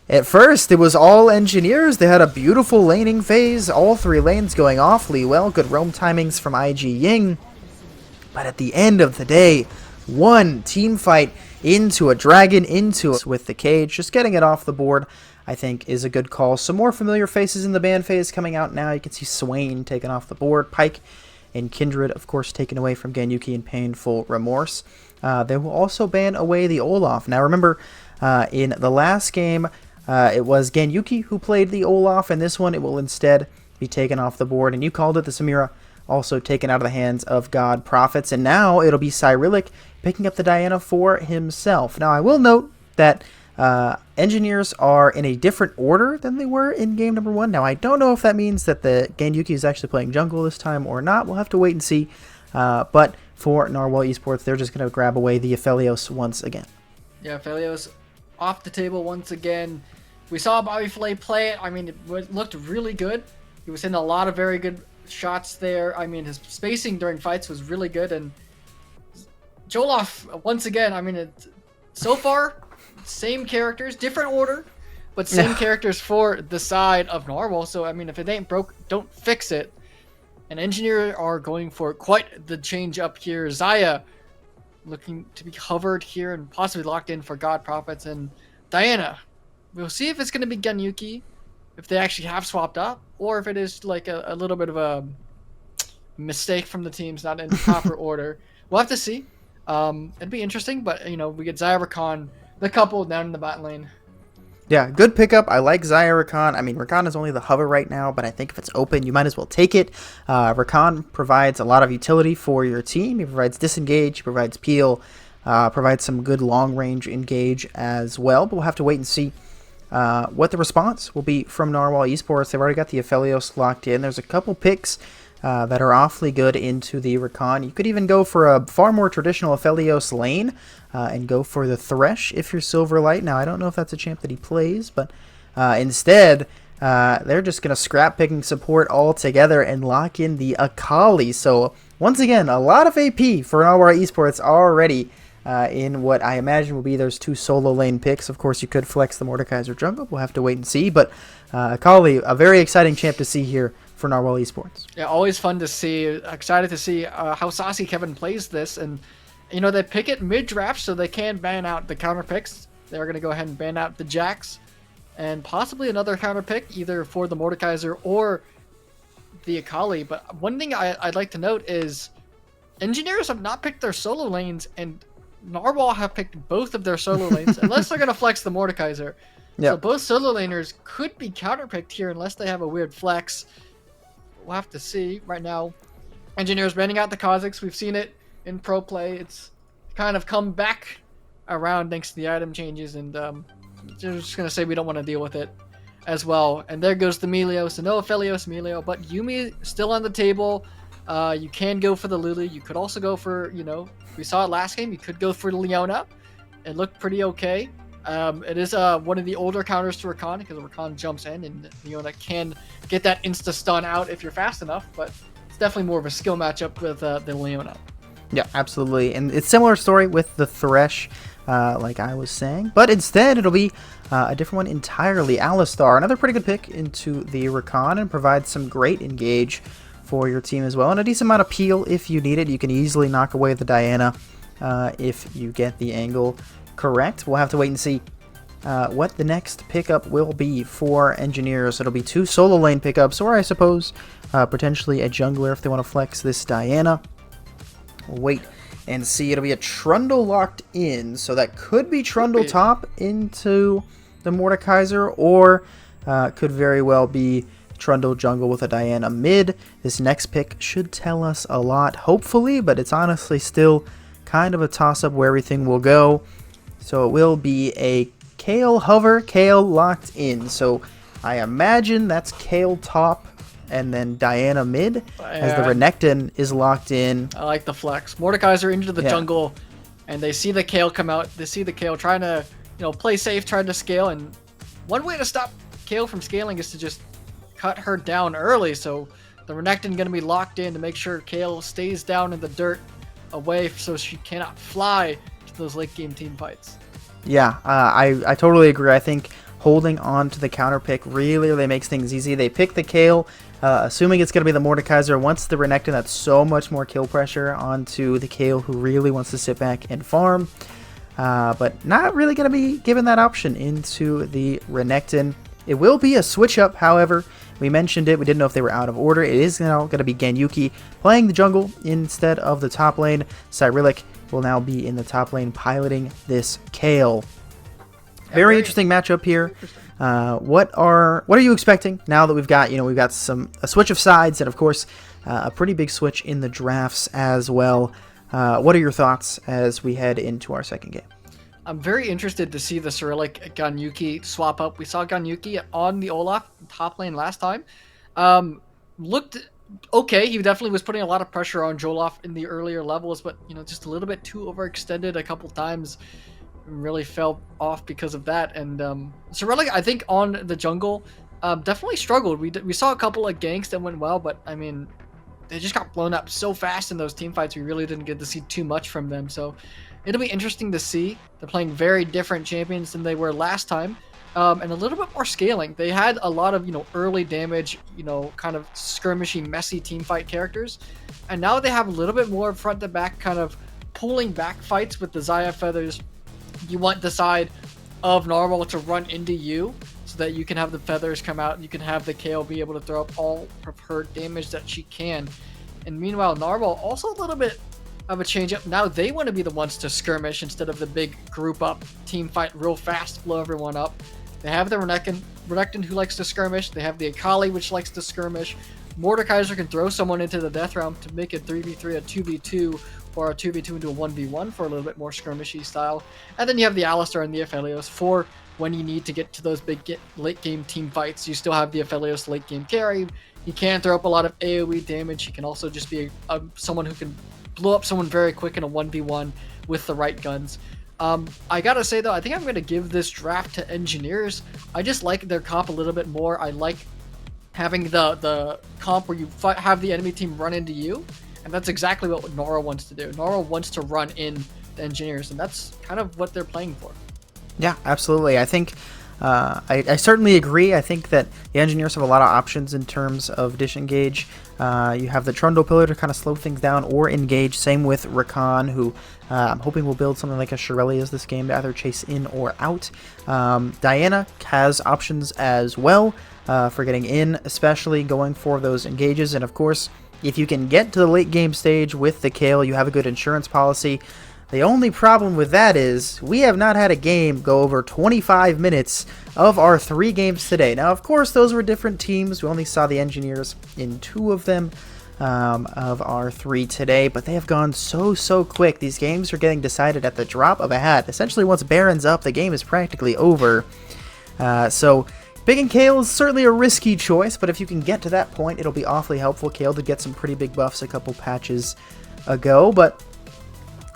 Speaker 1: At first, it was all Engineers. They had a beautiful laning phase. All 3 lanes going awfully well. Good roam timings from IG Ying. But at the end of the day, 1 team fight into a dragon, into it with the cage. Just getting it off the board, I think, is a good call. Some more familiar faces in the ban phase coming out now. You can see Swain taken off the board. Pyke and Kindred, of course, taken away from Ganyuki and Painful Remorse. They will also ban away the Olaf. Now, remember, in the last game, it was Ganyuki who played the Olaf, and this one it will instead be taken off the board. And you called it, the Samira, also taken out of the hands of God Prophets. And now it'll be Cyrillic picking up the Diana for himself. Now, I will note that Engineers are in a different order than they were in game number 1. Now, I don't know if that means that the Ganyuki is actually playing jungle this time or not. We'll have to wait and see. But for Narwal Esports, they're just going to grab away the Aphelios once again.
Speaker 2: Yeah, Aphelios off the table once again. We saw Bobby Flay play it. I mean, it looked really good. He was hitting a lot of very good shots there. I mean, his spacing during fights was really good. And Jolaf, once again, I mean, so far, same characters, different order, but same characters for the side of Narwal. So, I mean, if it ain't broke, don't fix it. And Engineer are going for quite the change up here. Zaya looking to be covered here and possibly locked in for God Prophets. And Diana, we'll see if it's going to be Ganyuki, if they actually have swapped up, or if it is like a little bit of a mistake from the teams, not in proper order. We'll have to see. It'd be interesting, but, you know, we get Zaya Rakan, the couple down in the bot lane.
Speaker 1: Yeah, good pickup. I like Zaya Rakan. I mean, Rakan is only the hover right now, but I think if it's open, you might as well take it. Rakan provides a lot of utility for your team. He provides disengage, he provides peel, provides some good long-range engage as well. But we'll have to wait and see what the response will be from Narwal Esports. They've already got the Aphelios locked in. There's a couple picks that are awfully good into the Rakan. You could even go for a far more traditional Aphelios lane and go for the Thresh if you're Silverlight. Now, I don't know if that's a champ that he plays, but instead, they're just going to scrap picking support altogether and lock in the Akali. So, once again, a lot of AP for Narwal Esports already in what I imagine will be those 2 solo lane picks. Of course, you could flex the Mordekaiser jungle. We'll have to wait and see. But Akali, a very exciting champ to see here for Narwal Esports.
Speaker 2: Yeah, always fun to see. Excited to see how Saucy Kevin plays this. And, you know, they pick it mid-draft so they can ban out the counter picks. They're going to go ahead and ban out the Jax and possibly another counter pick either for the Mordekaiser or the Akali. But one thing I'd like to note is Engineers have not picked their solo lanes, and Narwal have picked both of their solo lanes unless they're going to flex the Mordekaiser. Yep. So both solo laners could be counterpicked here unless they have a weird flex. We'll have to see. Right now, Engineers banning out the Kha'Zix. We've seen it in pro play. It's kind of come back around thanks to the item changes, and they're just going to say we don't want to deal with it as well. And there goes the Melio. So no Aphelios Melio, but Yuumi still on the table. You can go for the Lulu. You could also go for, you know, we saw it last game. You could go for Leona. It looked pretty okay. It is one of the older counters to Rakan because Rakan jumps in and Leona can get that insta-stun out if you're fast enough, but it's definitely more of a skill matchup with the Leona.
Speaker 1: Yeah, absolutely. And it's similar story with the Thresh, like I was saying, but instead it'll be a different one entirely. Alistar, another pretty good pick into the Rakan, and provides some great engage for your team as well, and a decent amount of peel if you need it. You can easily knock away the Diana if you get the angle correct. We'll have to wait and see what the next pickup will be for Engineers. It'll be 2 solo lane pickups, or I suppose potentially a jungler if they want to flex this Diana. We'll wait and see. It'll be a Trundle locked in, so that could be Trundle top into the Mordekaiser, or could very well be Trundle jungle with a Diana mid. This next pick should tell us a lot, hopefully, but it's honestly still kind of a toss-up where everything will go. So it will be a Kayle hover, Kayle locked in. So I imagine that's Kayle top and then Diana mid, as the Renekton is locked in.
Speaker 2: I like the flex. Mordekaiser into the jungle, and they see the Kayle come out. They see the Kayle trying to, you know, play safe, trying to scale, and one way to stop Kayle from scaling is to just cut her down early. So the Renekton going to be locked in to make sure Kayle stays down in the dirt away so she cannot fly to those late game team fights.
Speaker 1: Yeah, I totally agree. I think holding on to the counter pick really makes things easy. They pick the Kayle, assuming it's going to be the Mordekaiser. Once the Renekton, that's so much more kill pressure onto the Kayle, who really wants to sit back and farm. But not really going to be given that option into the Renekton. It will be a switch up, however. We mentioned it. We didn't know if they were out of order. It is now going to be Ganyuki playing the jungle instead of the top lane. Cyrillic will now be in the top lane piloting this Kayle. Very interesting matchup here. What are you expecting now that we've got a switch of sides, and of course a pretty big switch in the drafts as well. What are your thoughts as we head into our second game?
Speaker 2: I'm very interested to see the Cyrillic Ganyuki swap up. We saw Ganyuki on the Olaf top lane last time. Looked okay. He definitely was putting a lot of pressure on Joloff in the earlier levels, but just a little bit too overextended a couple times. Really fell off because of that. And Cyrillic, I think on the jungle, definitely struggled. We saw a couple of ganks that went well, but I mean, they just got blown up so fast in those team fights. We really didn't get to see too much from them. So it'll be interesting to see. They're playing very different champions than they were last time, and a little bit more scaling. They had a lot of early damage, kind of skirmishy, messy team fight characters, and now they have a little bit more front to back, kind of pulling back fights with the Xayah feathers. You want the side of Narwal to run into you so that you can have the feathers come out and you can have the Kayle be able to throw up all of her damage that she can. And meanwhile, Narwal also a little bit of a change up. Now they want to be the ones to skirmish instead of the big group up team fight real fast, blow everyone up. They have the Renekton who likes to skirmish. They have the Akali, which likes to skirmish. Mordekaiser can throw someone into the death realm to make it 3v3, a 2v2, or a 2v2 into a 1v1 for a little bit more skirmishy style. And then you have the Alistar and the Aphelios for when you need to get to those big late game team fights. You still have the Aphelios late game carry. He can throw up a lot of AoE damage. He can also just be someone who can blow up someone very quick in a 1v1 with the right guns. I gotta say though, I think I'm gonna give this draft to Engineers. I just like their comp a little bit more. I like having the comp where you have the enemy team run into you, and that's exactly what Narwal wants to do. Narwal wants to run in the Engineers, and that's kind of what they're playing for.
Speaker 1: Yeah, absolutely. I think I certainly agree. I think that the Engineers have a lot of options in terms of disengage. You have the Trundle Pillar to kind of slow things down or engage. Same with Rakan, who I'm hoping will build something like a Shirelias this game to either chase in or out. Diana has options as well for getting in, especially going for those engages. And of course, if you can get to the late game stage with the Kayle, you have a good insurance policy. The only problem with that is we have not had a game go over 25 minutes of our 3 games today. Now, of course, those were different teams. We only saw the Engineers in 2 of them of our 3 today, but they have gone so quick. These games are getting decided at the drop of a hat. Essentially, once Baron's up, the game is practically over. So picking Kayle is certainly a risky choice, but if you can get to that point, it'll be awfully helpful. Kayle did get some pretty big buffs a couple patches ago, but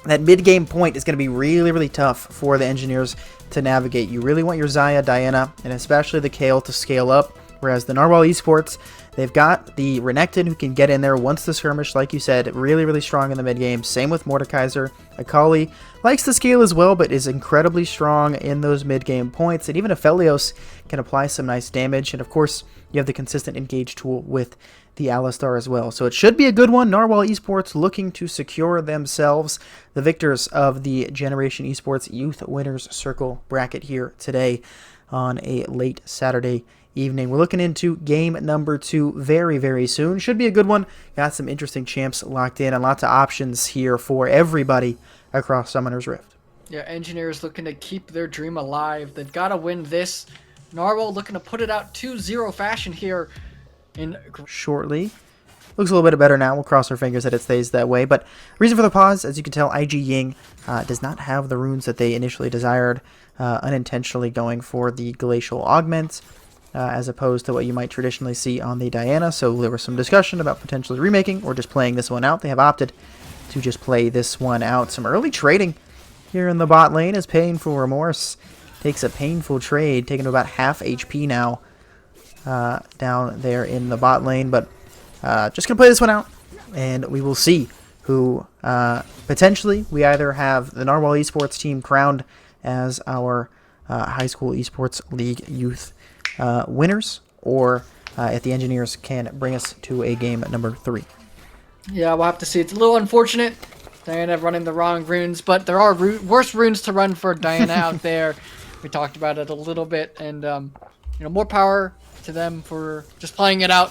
Speaker 1: that mid-game point is going to be really tough for the Engineers to navigate. You really want your Xayah, Diana, and especially the Kayle to scale up, whereas the Narwal Esports, they've got the Renekton who can get in there once the skirmish, like you said, really strong in the mid-game. Same with Mordekaiser. Akali likes to scale as well, but is incredibly strong in those mid-game points, and even Aphelios can apply some nice damage, and of course, you have the consistent engage tool with the Alistar as well. So it should be a good one. Narwal Esports looking to secure themselves the victors of the Generation Esports Youth Winners Circle bracket here today on a late Saturday evening. We're looking into game number 2 very soon. Should be a good one. Got some interesting champs locked in and lots of options here for everybody across Summoner's Rift.
Speaker 2: Yeah, Engineers looking to keep their dream alive. They've got to win this. Narwal looking to put it out 2-0 fashion here.
Speaker 1: Shortly. Looks a little bit better now. We'll cross our fingers that it stays that way. But reason for the pause, as you can tell, IG Ying does not have the runes that they initially desired, unintentionally going for the Glacial Augment, as opposed to what you might traditionally see on the Diana. So there was some discussion about potentially remaking or just playing this one out. They have opted to just play this one out. Some early trading here in the bot lane as Painful Remorse takes a painful trade, taking to about half HP now. Down there in the bot lane, but just gonna play this one out, and we will see who potentially we either have the Narwal Esports team crowned as our High School Esports League youth winners, or if the Engineers can bring us to a game number 3.
Speaker 2: Yeah, we'll have to see. It's a little unfortunate, Diana running the wrong runes, but there are worse runes to run for Diana out there. We talked about it a little bit, and more power to them for just playing it out.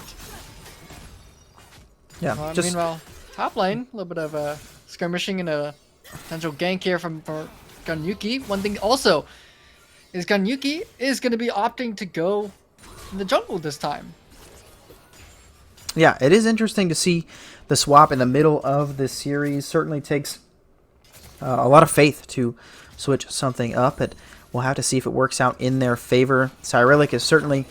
Speaker 1: Yeah.
Speaker 2: Meanwhile, top lane, a little bit of skirmishing and a potential gank here from Ganyuki. One thing also is Ganyuki is going to be opting to go in the jungle this time.
Speaker 1: Yeah, it is interesting to see the swap in the middle of this series. Certainly takes a lot of faith to switch something up. We'll have to see if it works out in their favor. Cyrillic is certainly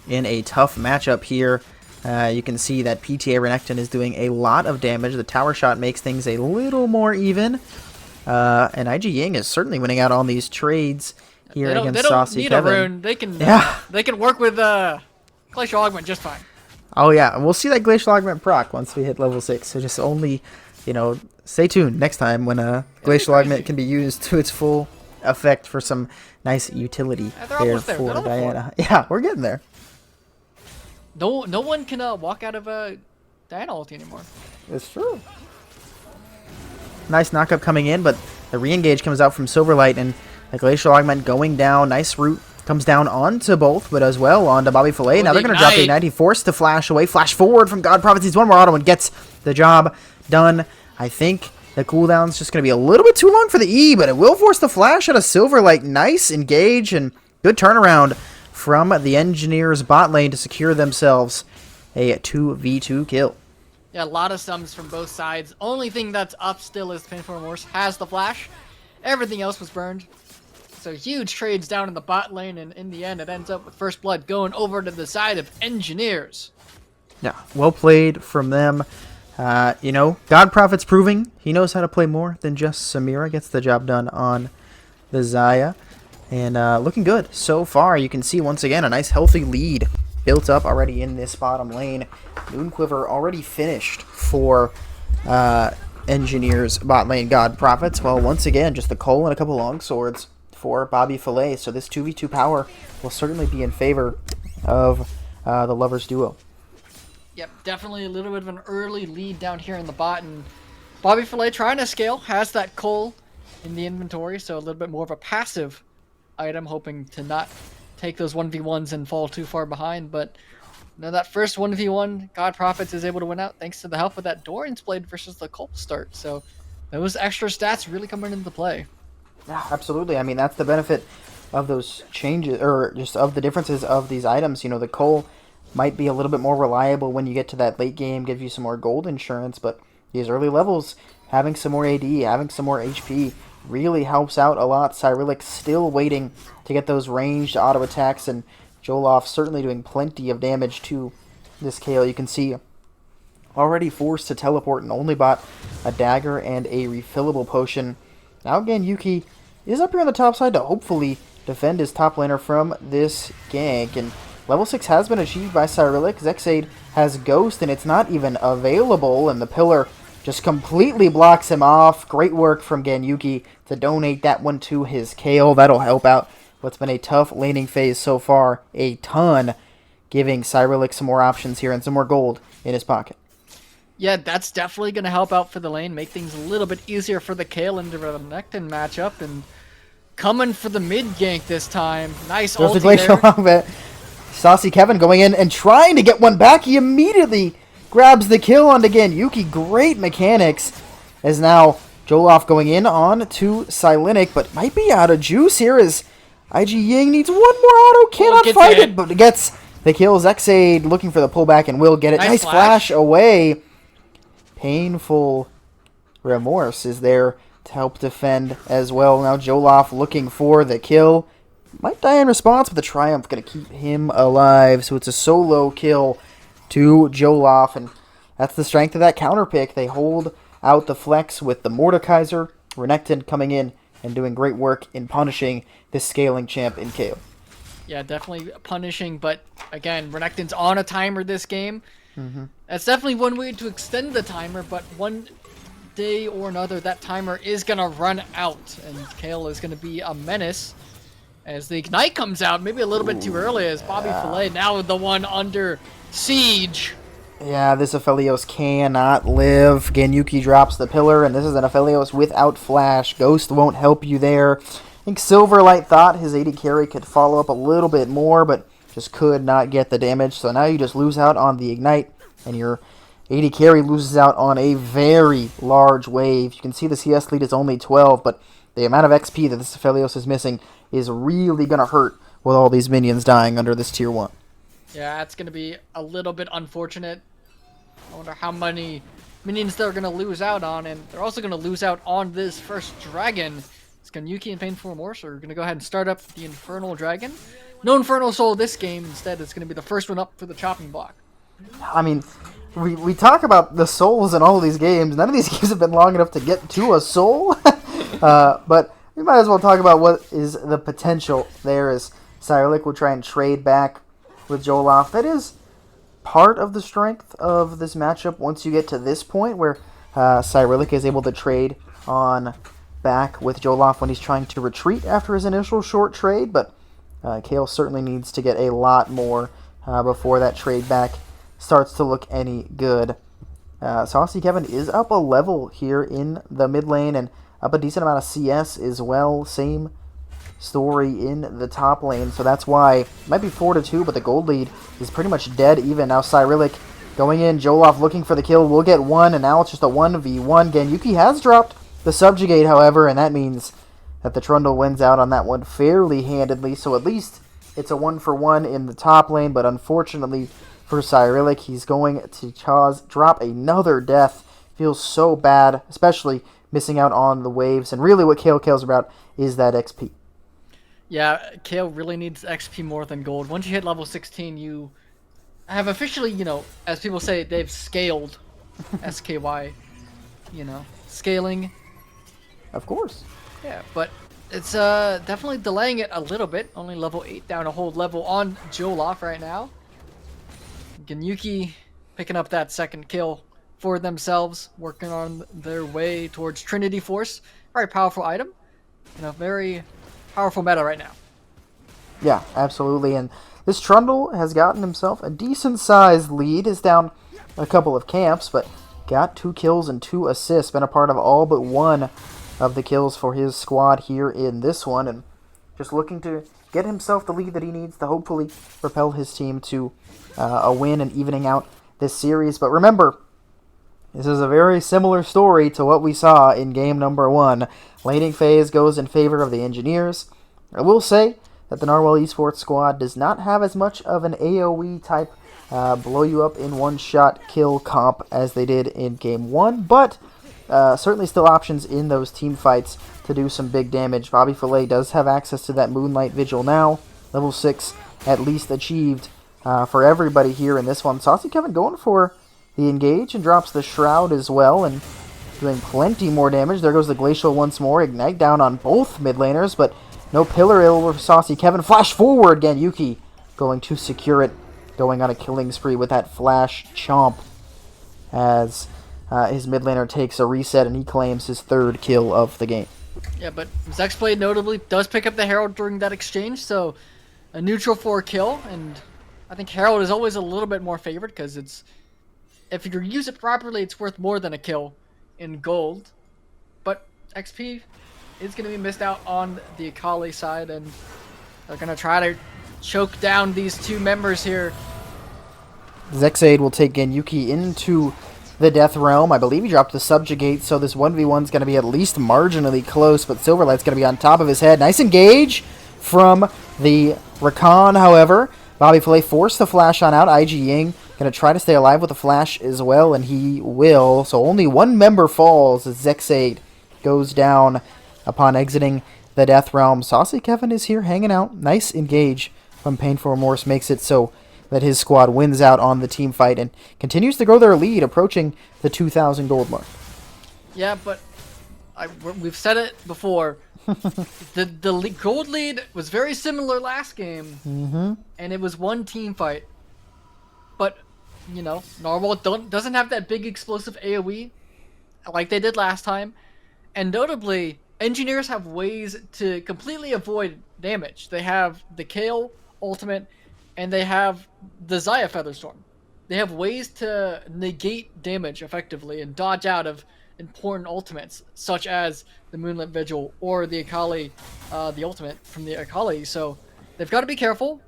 Speaker 1: in a tough matchup here. You can see that PTA Renekton is doing a lot of damage. The tower shot makes things a little more even. And IG Ying is certainly winning out on these trades here against Saucy Kevin.
Speaker 2: They don't need a rune. They can work with Glacial Augment just fine.
Speaker 1: Oh yeah, and we'll see that Glacial Augment proc once we hit level 6. So just only, stay tuned next time when Glacial Augment can be used to its full effect for some nice utility there for Diana. Yeah, we're getting there.
Speaker 2: No one can walk out of Diana ulti anymore.
Speaker 1: It's true. Nice knockup coming in, but the re-engage comes out from Silverlight, and the Glacial Augment going down. Nice root comes down onto both, but as well onto Bobby Filet. Now they're going to drop the Ignite. He forced to flash away. Flash forward from God Prophecies. One more auto and gets the job done. I think the cooldown's just going to be a little bit too long for the E, but it will force the flash out of Silverlight. Nice engage and good turnaround from the Engineers bot lane to secure themselves a 2v2 kill.
Speaker 2: Yeah, a lot of stuns from both sides. Only thing that's up still is Painful Remorse has the flash. Everything else was burned. So huge trades down in the bot lane, and in the end it ends up with First Blood going over to the side of Engineers.
Speaker 1: Yeah, well played from them. God Prophet's proving he knows how to play more than just Samira. Gets the job done on the Xayah. And looking good so far. You can see once again a nice healthy lead built up already in this bottom lane. Moonquiver already finished for Engineers bot lane God Prophets. Well, once again, just the Cole and a couple long swords for Bobby Filet. So this 2v2 power will certainly be in favor of the Lovers duo.
Speaker 2: Yep, definitely a little bit of an early lead down here in the bot. And Bobby Filet trying to scale, has that Cole in the inventory. So a little bit more of a passive item, hoping to not take those 1v1s and fall too far behind. But that first 1v1, God Prophets is able to win out thanks to the help of that Dorian's Blade versus the Cult start. So those extra stats really coming into play.
Speaker 1: Yeah, absolutely. I mean, that's the benefit of those changes, or just of the differences of these items. The Cole might be a little bit more reliable when you get to that late game, give you some more gold insurance, but these early levels, having some more AD, having some more HP, really helps out a lot. Cyrillic still waiting to get those ranged auto attacks, and Joloff certainly doing plenty of damage to this KO. You can see already forced to teleport and only bought a dagger and a refillable potion. Now again, Yuki is up here on the top side to hopefully defend his top laner from this gank, and level 6 has been achieved by Cyrillic. Zexade has Ghost, and it's not even available, and the pillar just completely blocks him off. Great work from Ganyuki to donate that one to his KO. That'll help out what's been a tough laning phase so far a ton, giving Cyrillic some more options here and some more gold in his pocket.
Speaker 2: Yeah, that's definitely going to help out for the lane, make things a little bit easier for the Kayle into the Renekton matchup, and coming for the mid gank this time. Nice ulti there.
Speaker 1: Saucy Kevin going in and trying to get one back. He immediately grabs the kill onto Ganyuki. Great mechanics. As now Joloff going in on to Silenic, but might be out of juice here as IG Ying needs one more auto. Cannot fight it, but gets the kill. Zexade looking for the pullback and will get it. Nice flash away. Painful Remorse is there to help defend as well. Now Joloff looking for the kill. Might die in response, but the Triumph going to keep him alive. So it's a solo kill to Joloff, and that's the strength of that counter pick. They hold out the flex with the Mordekaiser. Renekton coming in and doing great work in punishing this scaling champ in KO.
Speaker 2: Yeah, definitely punishing, but again, Renekton's on a timer this game. That's definitely one way to extend the timer, but one day or another, that timer is going to run out, and Kayle is going to be a menace. As the Ignite comes out, maybe a little bit too early, as Bobby Filet now the one under siege. Yeah,
Speaker 1: this Aphelios cannot live. Ganyuki drops the pillar, and this is an Aphelios without flash. Ghost won't help you there. I think Silverlight thought his AD carry could follow up a little bit more, but just could not get the damage. So now you just lose out on the Ignite, and your AD carry loses out on a very large wave. You can see the CS lead is only 12, but the amount of XP that this Aphelios is missing is really going to hurt with all these minions dying under this tier 1.
Speaker 2: Yeah, it's going to be a little bit unfortunate. I wonder how many minions they're going to lose out on, and they're also going to lose out on this first dragon. It's Ganyuki and Painful Remorse are going to go ahead and start up the Infernal Dragon. No Infernal Soul this game. Instead, it's going to be the first one up for the chopping block.
Speaker 1: I mean, we talk about the souls in all of these games. None of these games have been long enough to get to a soul. But we might as well talk about what is the potential there, as Cyrillic will try and trade back with Joloff. That is part of the strength of this matchup once you get to this point where Cyrillic is able to trade on back with Joloff when he's trying to retreat after his initial short trade, but Kayle certainly needs to get a lot more before that trade back starts to look any good. Saucy Kevin is up a level here in the mid lane and up a decent amount of CS as well. Same story in the top lane, so that's why it might be 4-2, but the gold lead is pretty much dead even. Now Cyrillic going in, Joloff looking for the kill, will get one, and now it's just a 1v1. Ganyuki has dropped the Subjugate, however, and that means that the Trundle wins out on that one fairly handedly, so at least It's a 1-for-1 in the top lane, but unfortunately for Cyrillic, he's going to drop another death. Feels so bad, especially missing out on the waves. And really what Kale cares about is that XP.
Speaker 2: Yeah, Kale really needs XP more than gold. Once you hit level 16, you have officially, as people say, they've scaled. SKY, scaling.
Speaker 1: Of course.
Speaker 2: Yeah, but it's definitely delaying it a little bit. Only level 8 down a whole level on Joloff right now. Genyuki picking up that second kill for themselves, working on their way towards Trinity Force. Very powerful item. Very powerful meta right now.
Speaker 1: Yeah, absolutely. And this Trundle has gotten himself a decent-sized lead. Is down a couple of camps, but got 2 kills and 2 assists. Been a part of all but one of the kills for his squad here in this one. And just looking to get himself the lead that he needs to hopefully propel his team to a win and evening out this series. But remember, this is a very similar story to what we saw in game number 1. Laning phase goes in favor of the Engineers. I will say that the Narwal Esports squad does not have as much of an AoE type blow you up in one-shot kill comp as they did in game 1, but certainly still options in those team fights to do some big damage. Bobby Filet does have access to that Moonlight Vigil now, level 6 at least achieved for everybody here in this one. Saucy Kevin going for the engage and drops the Shroud as well, and doing plenty more damage. There goes the Glacial once more. Ignite down on both mid laners, but no Pillar Ill with Saucy Kevin. Flash forward again. Yuki going to secure it, going on a killing spree with that Flash Chomp as his mid laner takes a reset and he claims his 3rd kill of the game.
Speaker 2: Yeah, but Zexblade notably does pick up the Herald during that exchange, so a neutral for a kill, and I think Herald is always a little bit more favored because if you use it properly, it's worth more than a kill in gold. But XP is going to be missed out on the Akali side, and they're going to try to choke down these 2 members here.
Speaker 1: Zexade will take Genyuki into the Death Realm. I believe he dropped the Subjugate, so this 1v1 is going to be at least marginally close, but Silverlight's going to be on top of his head. Nice engage from the Rakan, however. Bobby Filet forced the flash on out. IG Ying going to try to stay alive with the flash as well, and he will. So only 1 member falls as Zexade goes down upon exiting the Death Realm. Saucy Kevin is here hanging out. Nice engage from Painful Remorse makes it so that his squad wins out on the team fight and continues to grow their lead, approaching the 2,000 gold mark.
Speaker 2: Yeah, but we've said it before. the gold lead was very similar last game, and it was 1 team fight. But, Narwhal doesn't have that big explosive AoE like they did last time. And notably, Engineers have ways to completely avoid damage. They have the Kale ultimate, and they have the Xayah Featherstorm. They have ways to negate damage effectively and dodge out of important ultimates, such as the Moonlit Vigil or the Akali, the ultimate from the Akali. So they've got to be careful.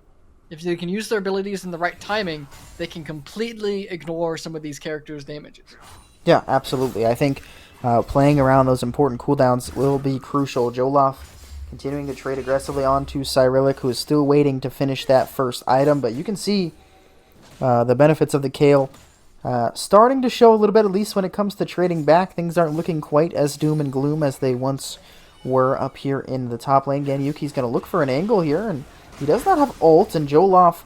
Speaker 2: If they can use their abilities in the right timing, they can completely ignore some of these characters' damages.
Speaker 1: Yeah, absolutely. I think playing around those important cooldowns will be crucial. Joloff continuing to trade aggressively onto Cyrillic, who is still waiting to finish that first item, but you can see the benefits of the Kale starting to show a little bit, at least when it comes to trading back. Things aren't looking quite as doom and gloom as they once were up here in the top lane. Genyuki's going to look for an angle here, and he does not have ult, and Joloff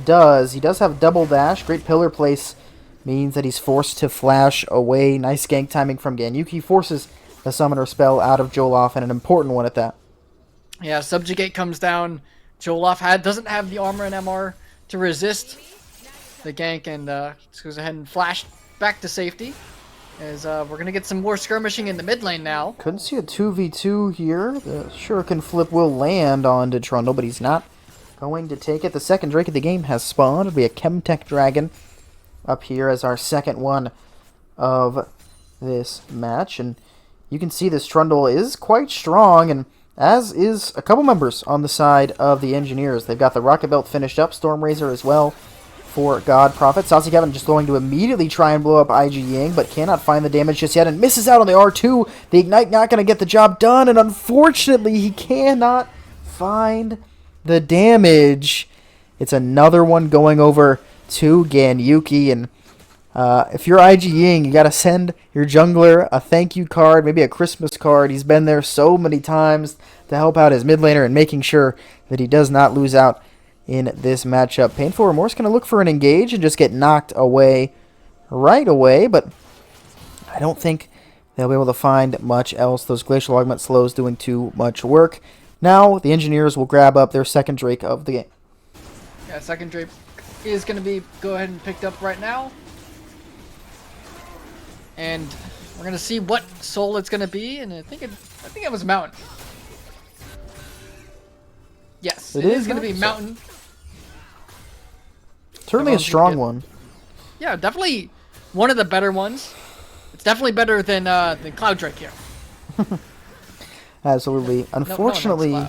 Speaker 1: does. He does have double dash. Great pillar place means that he's forced to flash away. Nice gank timing from Genyuki. Forces the summoner spell out of Joloff, and an important one at that.
Speaker 2: Yeah, Subjugate comes down. Joloff doesn't have the armor and MR to resist the gank, and just goes ahead and flash back to safety. As we're going to get some more skirmishing in the mid lane now.
Speaker 1: Couldn't see a 2v2 here. The Shuriken flip will land onto Trundle, but he's not going to take it. The second Drake of the game has spawned. It'll be a Chemtech Dragon up here as our second one of this match. And you can see this Trundle is quite strong, and as is a couple members on the side of the Engineers. They've got the Rocket Belt finished up, Stormrazor as well for God Prophet. Saucy Kevin just going to immediately try and blow up IG Ying, but cannot find the damage just yet and misses out on the R2. The Ignite not going to get the job done, and unfortunately he cannot find the damage. It's another one going over to Ganyuki, and if you're IG Ying, you gotta send your jungler a thank you card, maybe a Christmas card. He's been there so many times to help out his mid laner and making sure that he does not lose out in this matchup. Painful Remorse gonna look for an engage and just get knocked away right away, but I don't think they'll be able to find much else. Those Glacial Augment slows doing too much work. Now the Engineers will grab up their second Drake of the game.
Speaker 2: Yeah, second Drake is going to be go ahead and picked up right now. And we're going to see what soul it's going to be, and I think it was Mountain. Yes, it is going to be Mountain.
Speaker 1: Certainly a strong one.
Speaker 2: Yeah, definitely one of the better ones. It's definitely better than Cloud Drake here.
Speaker 1: Absolutely. Unfortunately,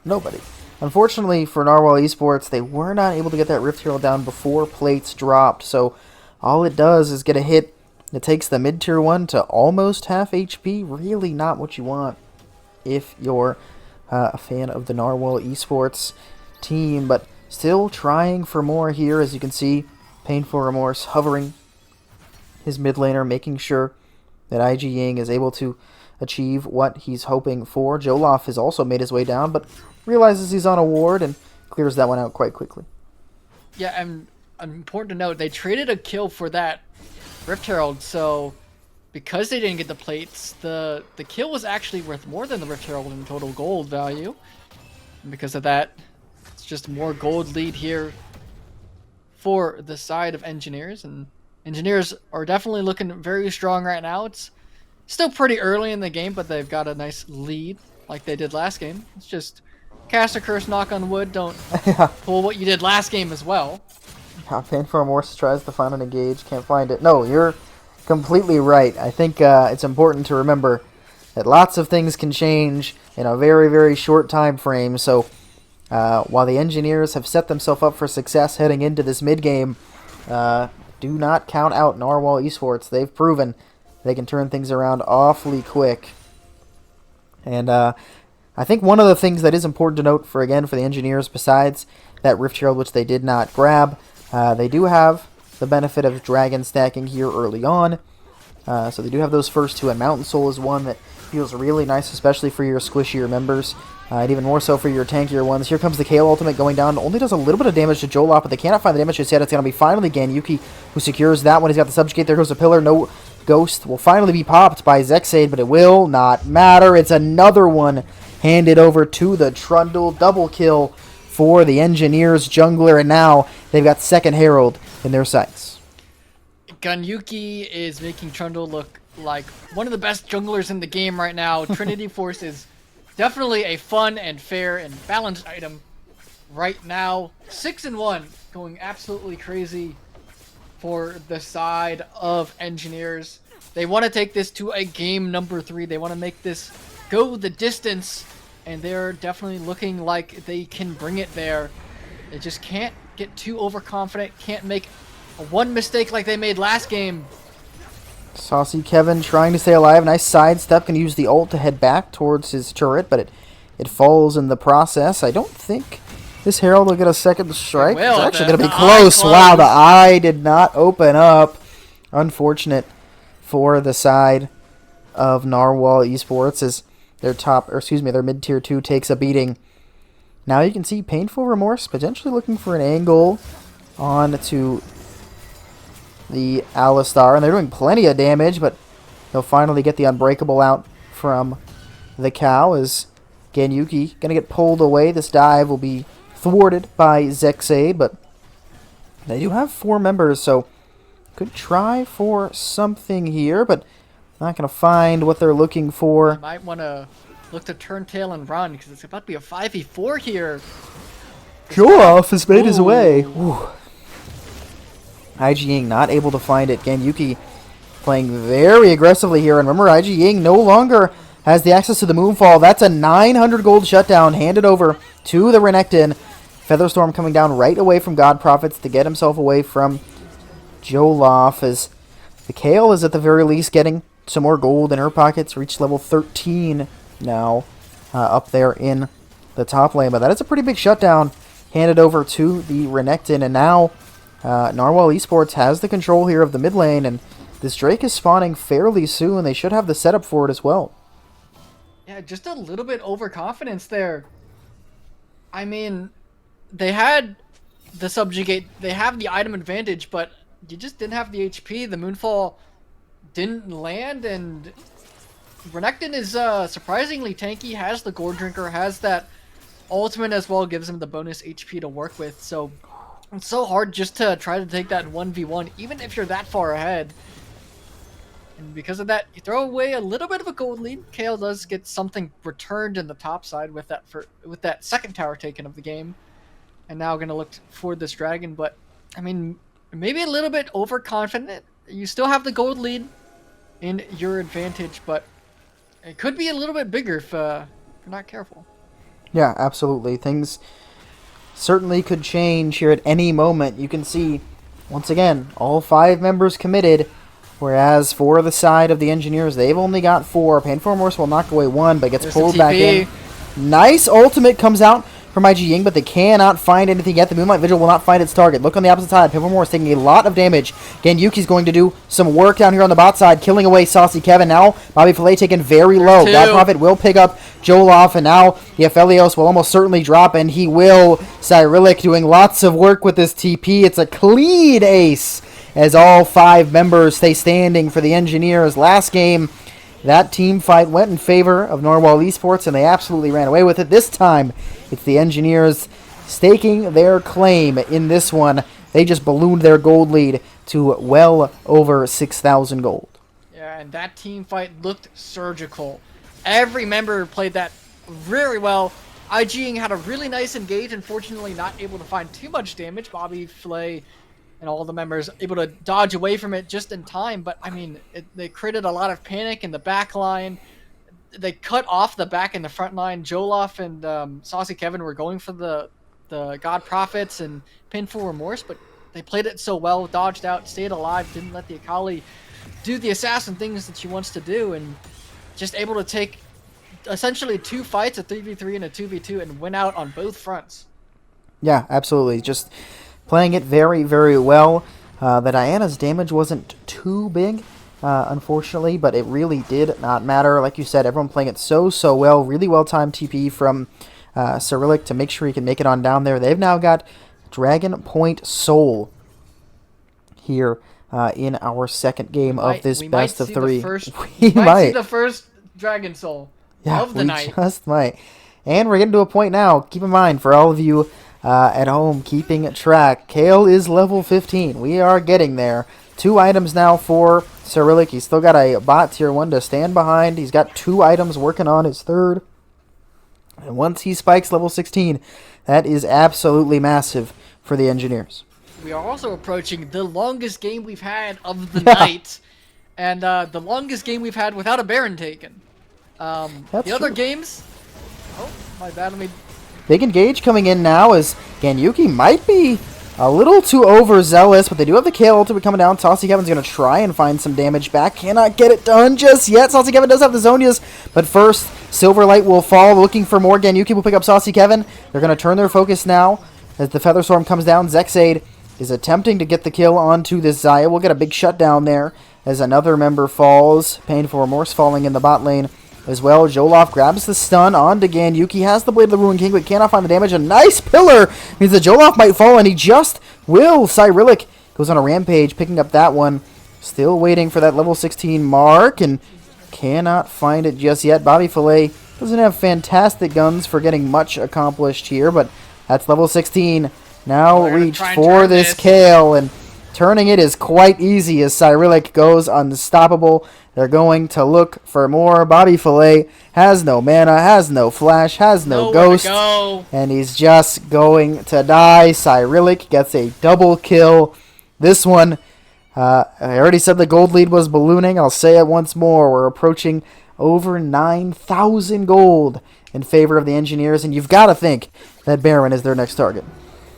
Speaker 1: nobody. Unfortunately for Narwal Esports, they were not able to get that Rift Herald down before plates dropped. So all it does is get a hit. It takes the mid-tier 1 to almost half HP. Really not what you want if you're a fan of the Narwal Esports team. But still trying for more here. As you can see, Painful Remorse hovering his mid laner, making sure that IG Ying is able to achieve what he's hoping for. Joloff has also made his way down, but realizes he's on a ward and clears that one out quite quickly.
Speaker 2: Yeah, and important to note, they traded a kill for that Rift Herald, so because they didn't get the plates, the kill was actually worth more than the Rift Herald in total gold value. And because of that, it's just more gold lead here for the side of Engineers, and Engineers are definitely looking very strong right now. It's still pretty early in the game, but they've got a nice lead like they did last game. It's just cast a curse, knock on wood, don't pull what you did last game as well.
Speaker 1: Painful Remorse tries to find an engage, can't find it. No, you're completely right. I think it's important to remember that lots of things can change in a very, very short time frame. So while the Engineers have set themselves up for success heading into this mid-game, do not count out Narwal Esports. They've proven they can turn things around awfully quick. And I think one of the things that is important to note for the Engineers, besides that Rift Herald, which they did not grab, they do have the benefit of dragon stacking here early on. So they do have those first two, and Mountain Soul is one that feels really nice, especially for your squishier members, and even more so for your tankier ones. Here comes the Kale ultimate going down. Only does a little bit of damage to Joloff, but they cannot find the damage just yet. It's going to be finally Ganyuki who secures that one. He's got the subjugate. There goes a pillar. No ghost will finally be popped by Zexade, but it will not matter. It's another one handed over to the Trundle. Double kill for the Engineers jungler, and now they've got second Herald in their sights.
Speaker 2: Ganyuki is making Trundle look like one of the best junglers in the game right now. Trinity Force is definitely a fun and fair and balanced item right now. 6-1, going absolutely crazy for the side of Engineers. They want to take this to a game number 3. They want to make this go the distance, and they're definitely looking like they can bring it there. They just can't get too overconfident, can't make one mistake like they made last game.
Speaker 1: Saucy Kevin trying to stay alive. Nice sidestep. Can use the ult to head back towards his turret, but it falls in the process. I don't think this Herald will get a second strike. It's actually going to be close. Wow, the eye did not open up. Unfortunate for the side of Narwal Esports as their mid-tier 2 takes a beating. Now you can see Painful Remorse potentially looking for an angle onto the Alistar, and they're doing plenty of damage, but they'll finally get the Unbreakable out from the cow as Ganyuki going to get pulled away. This dive will be thwarted by Zexade, but they do have 4 members, so could try for something here, but not going to find what they're looking for.
Speaker 2: You might want to look to turn tail and run, because it's about to be a 5v4 here.
Speaker 1: Joloff has made his way. Ooh. IG Ying not able to find it. Ganyuki playing very aggressively here. And remember, IG Ying no longer has the access to the Moonfall. That's a 900 gold shutdown handed over to the Renekton. Featherstorm coming down right away from God Prophets to get himself away from Joloff, as the Kale is at the very least getting some more gold in her pockets. Reached level 13 now, up there in the top lane. But that is a pretty big shutdown handed over to the Renekton. And now Narwal Esports has the control here of the mid lane. And this Drake is spawning fairly soon. They should have the setup for it as well.
Speaker 2: Yeah, just a little bit overconfidence there. I mean, they had the subjugate, they have the item advantage, but you just didn't have the HP. The Moonfall didn't land, and Renekton is surprisingly tanky, has the Gourd Drinker, has that ultimate as well, gives him the bonus HP to work with. So it's so hard just to try to take that 1v1, even if you're that far ahead. And because of that, you throw away a little bit of a gold lead. Kale does get something returned in the top side with that second tower taken of the game. And now going to look for this dragon. But, I mean, maybe a little bit overconfident. You still have the gold lead in your advantage, but it could be a little bit bigger if you're not careful.
Speaker 1: Yeah, absolutely. Things certainly could change here at any moment. You can see, once again, all 5 members committed. Whereas for the side of the Engineers, they've only got 4. Painful Remorse will knock away 1, but gets pulled back in. Nice ultimate comes out from IG Ying, but they cannot find anything yet. The Moonlight Vigil will not find its target. Look on the opposite side. Painful Remorse taking a lot of damage. Again, Yuki's going to do some work down here on the bot side, killing away Saucy Kevin. Now, Bobby Filet taken very low. God Prophet will pick up Joloff, and now the Aphelios will almost certainly drop, and he will. Cyrillic doing lots of work with this TP. It's a clean ace, as all 5 members stay standing for the Engineers. Last game, that team fight went in favor of Narwal Esports, and they absolutely ran away with it. This time, it's the Engineers staking their claim in this one. They just ballooned their gold lead to well over 6,000 gold.
Speaker 2: Yeah, and that team fight looked surgical. Every member played that very well. IG had a really nice engage, unfortunately not able to find too much damage. Bobby, Flay, and all the members able to dodge away from it just in time. But, I mean, they created a lot of panic in the back line. They cut off the back and the front line. Joloff and Saucy Kevin were going for the God Prophets and Painful Remorse, but they played it so well, dodged out, stayed alive, didn't let the Akali do the assassin things that she wants to do, and just able to take essentially 2 fights, a 3v3 and a 2v2, and win out on both fronts.
Speaker 1: Yeah, absolutely. Just playing it very, very well. The Diana's damage wasn't too big, unfortunately, but it really did not matter. Like you said, everyone playing it so well. Really well-timed TP from Cyrillic to make sure he can make it on down there. They've now got Dragon Point Soul here in our second game of this best of 3.
Speaker 2: We might see the first Dragon Soul of the night.
Speaker 1: Just might. And we're getting to a point now. Keep in mind, for all of you at home keeping track, Kale is level 15. We are getting there. 2 items now for Cyrillic. He's still got a bot tier 1 to stand behind. He's got 2 items working on his 3rd. And once he spikes level 16, that is absolutely massive for the Engineers.
Speaker 2: We are also approaching the longest game we've had of the night, and the longest game we've had without a Baron taken. The other games... Oh, my bad. Let me...
Speaker 1: Big engage coming in now as Ganyuki might be a little too overzealous, but they do have the Kale ultimate coming down. Saucy Kevin's going to try and find some damage back. Cannot get it done just yet. Saucy Kevin does have the Zonias, but first, Silverlight will fall, looking for more. Ganyuki will pick up Saucy Kevin. They're going to turn their focus now as the Feather Storm comes down. Zexade is attempting to get the kill onto this Xayah. We'll get a big shutdown there as another member falls. Painful Remorse falling in the bot lane as well. Joloff grabs the stun onto Ganyuki. Has the Blade of the Ruined King, but cannot find the damage. A nice pillar means that Joloff might fall, and he just will. Cyrillic goes on a rampage, picking up that one. Still waiting for that level 16 mark, and cannot find it just yet. Bobby Filet doesn't have fantastic guns for getting much accomplished here, but that's level 16. Now reach for this Kale, and turning it is quite easy as Cyrillic goes unstoppable. They're going to look for more. Bobby Filet has no mana, has no flash, has no ghost, and he's just going to die. Cyrillic gets a double kill. This one, I already said the gold lead was ballooning. I'll say it once more. We're approaching over 9,000 gold in favor of the Engineers, and you've got to think that Baron is their next target.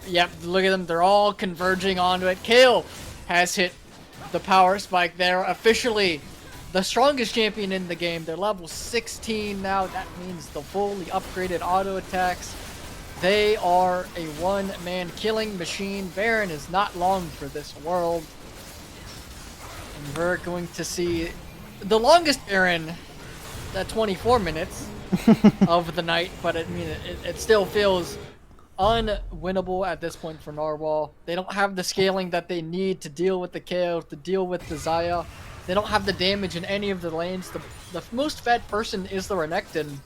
Speaker 2: Yep, look at them. They're all converging onto it. Kale has hit the power spike there. Officially, the strongest champion in the game. They're level 16 now. That means the fully upgraded auto attacks. They are a one-man killing machine. Baron is not long for this world. And we're going to see the longest Baron at 24 minutes of the night. But I mean, it still feels unwinnable at this point for Narwal. They don't have the scaling that they need to deal with the KO, to deal with the Xayah. They don't have the damage in any of the lanes. The most fed person is the Renekton.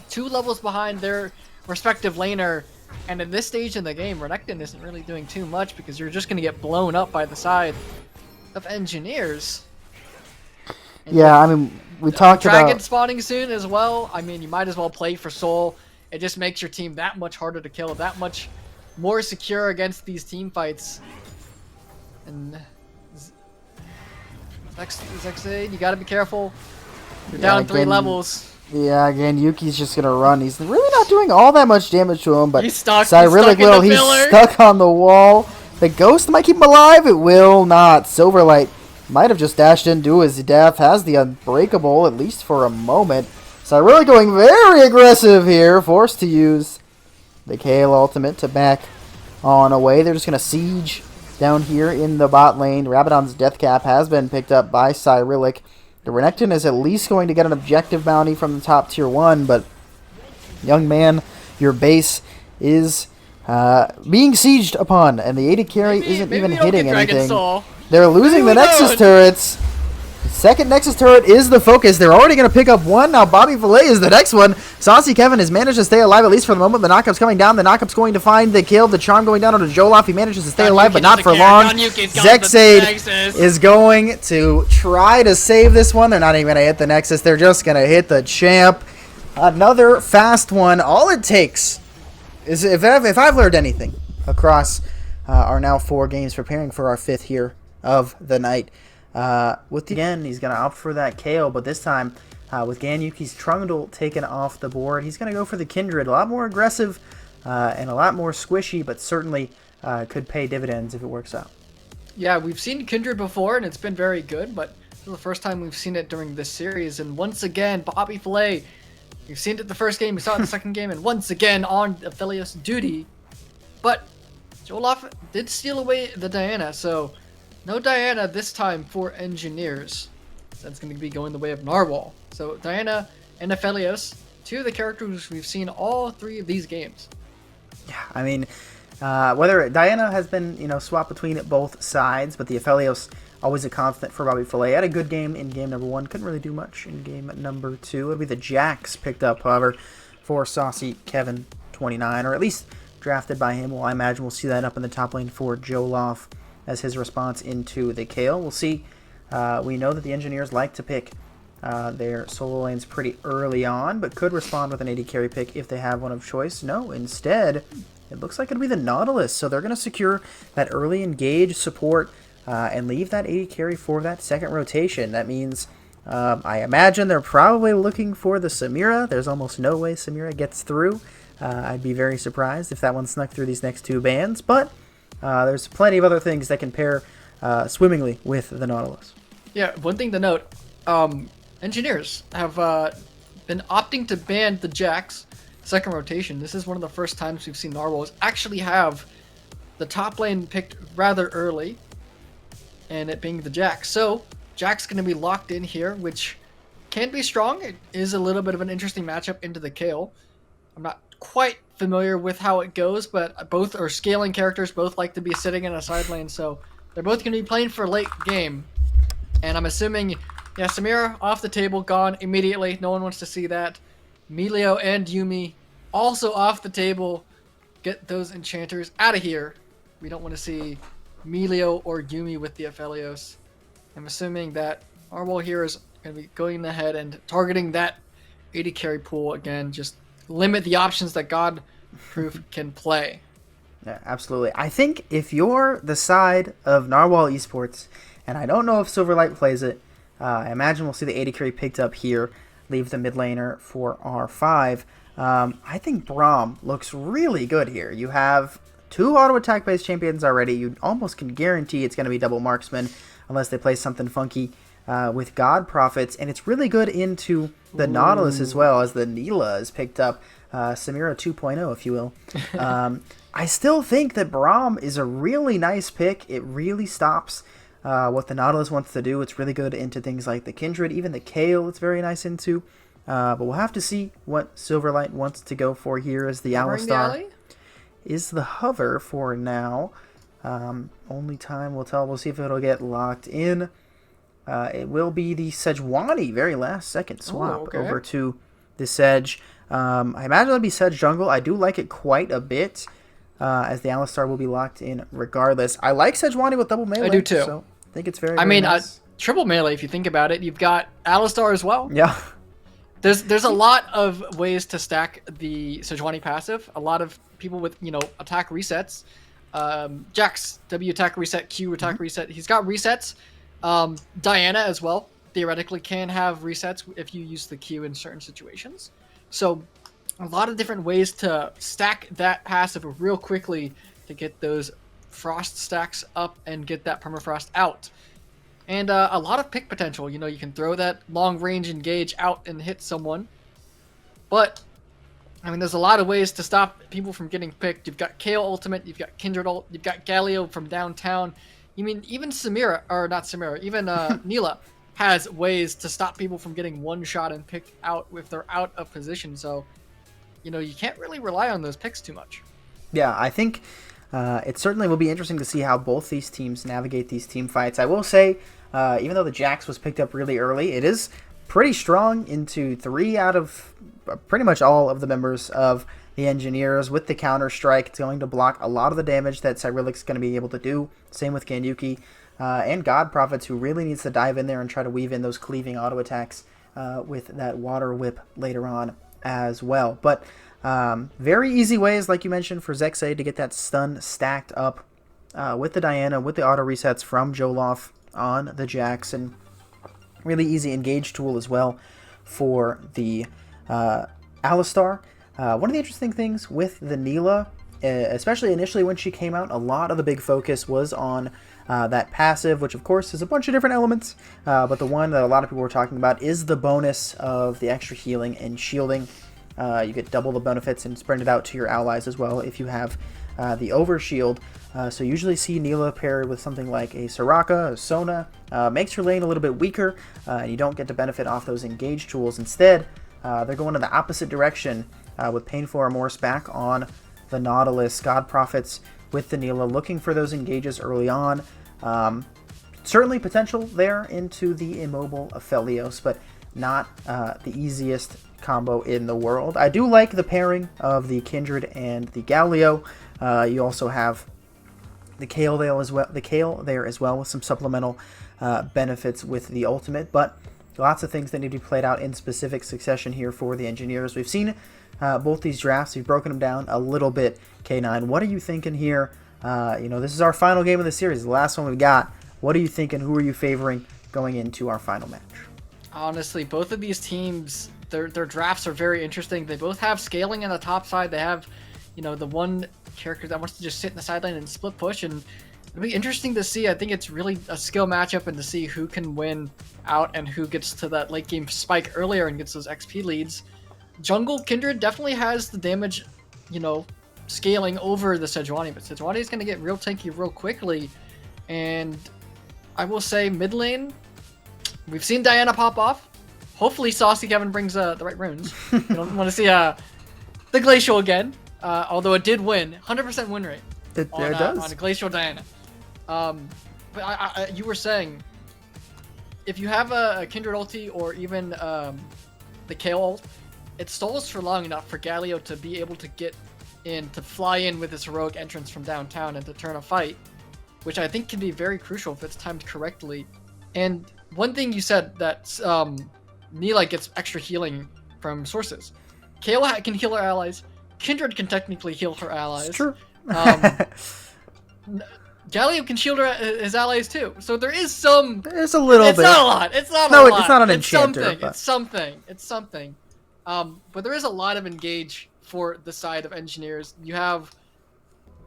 Speaker 2: 2 levels behind their respective laner, and at this stage in the game, Renekton isn't really doing too much because you're just going to get blown up by the side of Engineers. And
Speaker 3: yeah, I mean, we talked about
Speaker 2: Dragon spawning soon as well. I mean, you might as well play for Soul. It just makes your team that much harder to kill, that much more secure against these team fights. And Zexade, you got to be careful. You're down 3 levels.
Speaker 3: Yeah, again, Yuki's just gonna run. He's really not doing all that much damage to him, but
Speaker 2: he's stuck.
Speaker 3: Cyrillic will. He's stuck on the wall. The ghost might keep him alive. It will not. Silverlight might have just dashed into his death. Has the unbreakable, at least for a moment. Cyrillic going very aggressive here. Forced to use the Kale ultimate to back on away. They're just gonna siege down here in the bot lane. Rabadon's death cap has been picked up by Cyrillic. The Renekton is at least going to get an objective bounty from the top tier 1, but young man, your base is being sieged upon, and the AD carry isn't even hitting anything. They're losing the Nexus turrets. The second Nexus turret is the focus. They're already going to pick up one. Now Bobby Filet is the next one. Saucy Kevin has managed to stay alive, at least for the moment. The knockup's coming down. The knockup's going to find the kill. The charm going down onto Joloff. He manages to stay alive, but not for long. Zexade is going to try to save this one. They're not even going to hit the Nexus. They're just going to hit the champ. Another fast one. All it takes is, if I've learned anything across our now 4 games, preparing for our 5th here of the night, again, he's going to opt for that KO, but this time with Ganyuki's Trundle taken off the board, he's going to go for the Kindred. A lot more aggressive and a lot more squishy, but certainly could pay dividends if it works out.
Speaker 2: Yeah, we've seen Kindred before, and it's been very good, but this is the first time we've seen it during this series. And once again, Bobby Filet, we've seen it the first game, we saw it in the second game, and once again on Aphelios duty. But Joloff did steal away the Diana, so no Diana this time for Engineers. That's going to be going the way of Narwal. So Diana and Aphelios, 2 of the characters we've seen all 3 of these games.
Speaker 1: Yeah, I mean, whether Diana has been, swapped between both sides, but the Aphelios always a constant for Bobby Filet. Had a good game in game number 1. Couldn't really do much in game number 2. It'll be the Jax picked up, however, for Saucy Kevin 29, or at least drafted by him. Well, I imagine we'll see that up in the top lane for Joloff as his response into the Kale. We'll see. We know that the Engineers like to pick their solo lanes pretty early on, but could respond with an AD carry pick if they have one of choice. No, instead, it looks like it'll be the Nautilus. So they're going to secure that early engage support and leave that AD carry for that second rotation. That means I imagine they're probably looking for the Samira. There's almost no way Samira gets through. I'd be very surprised if that one snuck through these next 2 bans, but there's plenty of other things that can pair swimmingly with the Nautilus.
Speaker 2: Yeah, one thing to note, Engineers have been opting to ban the Jax second rotation. This is one of the first times we've seen Narwhals actually have the top lane picked rather early, and it being the Jax. So Jax going to be locked in here, which can be strong. It is a little bit of an interesting matchup into the Kale. I'm not quite familiar with how it goes, but both are scaling characters, both like to be sitting in a side lane, so they're both going to be playing for late game. And I'm assuming, yeah, Samira off the table, gone immediately. No one wants to see that. Milio and Yumi also off the table. Get those enchanters out of here. We don't want to see Milio or Yumi with the Aphelios. I'm assuming that Narwhal here is going to be going ahead and targeting that AD carry pool again. Just limit the options that Godproof can play.
Speaker 1: Yeah, absolutely. I think if you're the side of Narwhal Esports, and I don't know if Silverlight plays it, I imagine we'll see the AD carry picked up here, leave the mid laner for R5. I think Braum looks really good here. You have 2 auto attack based champions already. You almost can guarantee it's going to be double marksman unless they play something funky with God Prophets, and it's really good into the Nautilus as well, as the Neela is picked up. Samira 2.0, if you will. I still think that Braum is a really nice pick. It really stops what the Nautilus wants to do. It's really good into things like the Kindred, even the Kale it's very nice into. But we'll have to see what Silverlight wants to go for here as the Alistar is the hover for now. Only time will tell. We'll see if it'll get locked in. It will be the Sejuani very last second swap over to the Sedge. I imagine it'll be Sedge jungle. I do like it quite a bit. As the Alistar will be locked in regardless. I like Sejuani with double melee.
Speaker 2: I do too.
Speaker 1: So I think it's very nice.
Speaker 2: Triple melee, if you think about it. You've got Alistar as well.
Speaker 1: Yeah.
Speaker 2: There's a lot of ways to stack the Sejuani passive. A lot of people with, attack resets. Jax, W attack reset, Q attack reset. He's got resets. Diana as well, theoretically can have resets if you use the Q in certain situations. So a lot of different ways to stack that passive real quickly to get those frost stacks up and get that permafrost out. And a lot of pick potential. You can throw that long range engage out and hit someone. But, there's a lot of ways to stop people from getting picked. You've got Kale ultimate, you've got Kindred ult, you've got Galio from downtown. Even Samira, or not Samira, even Neela has ways to stop people from getting one shot and picked out if they're out of position. So, you can't really rely on those picks too much.
Speaker 1: Yeah, I think it certainly will be interesting to see how both these teams navigate these team fights. I will say, even though the Jax was picked up really early, it is pretty strong into 3 out of pretty much all of the members of the Engineers. With the Counter-Strike, it's going to block a lot of the damage that Cyrillic's going to be able to do. Same with Ganyuki and God Prophets, who really needs to dive in there and try to weave in those cleaving auto attacks with that Water Whip later on as well. But very easy ways, like you mentioned, for Zexay to get that stun stacked up with the Diana, with the auto resets from Joloff on the Jax, and really easy engage tool as well for the Alistar. One of the interesting things with the Neela, especially initially when she came out, a lot of the big focus was on that passive, which of course is a bunch of different elements, but the one that a lot of people were talking about is the bonus of the extra healing and shielding. You get double the benefits and spread it out to your allies as well if you have the overshield. So usually see Neela paired with something like a Soraka, a Sona. Makes your lane a little bit weaker, and you don't get to benefit off those engage tools. Instead, they're going in the opposite direction with Painful Remorse back on the Nautilus. God Prophets with the Neela, looking for those engages early on. Certainly potential there into the immobile Aphelios, but not the easiest combo in the world. I do like the pairing of the Kindred and the Galio. You also have the Kale there as well, with some supplemental benefits with the ultimate, but lots of things that need to be played out in specific succession here for the Engineers. We've seen both these drafts. We've broken them down a little bit. K9, what are you thinking here? This is our final game of the series, the last one we've got. What are you thinking? Who are you favoring going into our final match?
Speaker 2: Honestly, both of these teams, their drafts are very interesting. They both have scaling on the top side. They have, the one character that wants to just sit in the sideline and split push, and it'll be interesting to see. I think it's really a skill matchup, and to see who can win out and who gets to that late game spike earlier and gets those XP leads. Jungle Kindred definitely has the damage, scaling over the Sejuani, but Sejuani is going to get real tanky real quickly. And I will say mid lane, we've seen Diana pop off. Hopefully Saucy Kevin brings the right runes. We don't want to see the Glacial again, although it did win. 100% win rate
Speaker 1: It does.
Speaker 2: On Glacial Diana. But you were saying, if you have a Kindred ulti or even the Kale ult, it stalls for long enough for Galio to be able to get in, to fly in with his heroic entrance from downtown and to turn a fight, which I think can be very crucial if it's timed correctly. And one thing you said, that Neela gets extra healing from sources. Kayla can heal her allies. Kindred can technically heal her allies.
Speaker 1: It's true.
Speaker 2: Galio can shield his allies too. So there is some...
Speaker 1: There's a little bit.
Speaker 2: It's not a lot. It's not a lot.
Speaker 1: It's not an enchanter.
Speaker 2: It's something. But there is a lot of engage for the side of Engineers. You have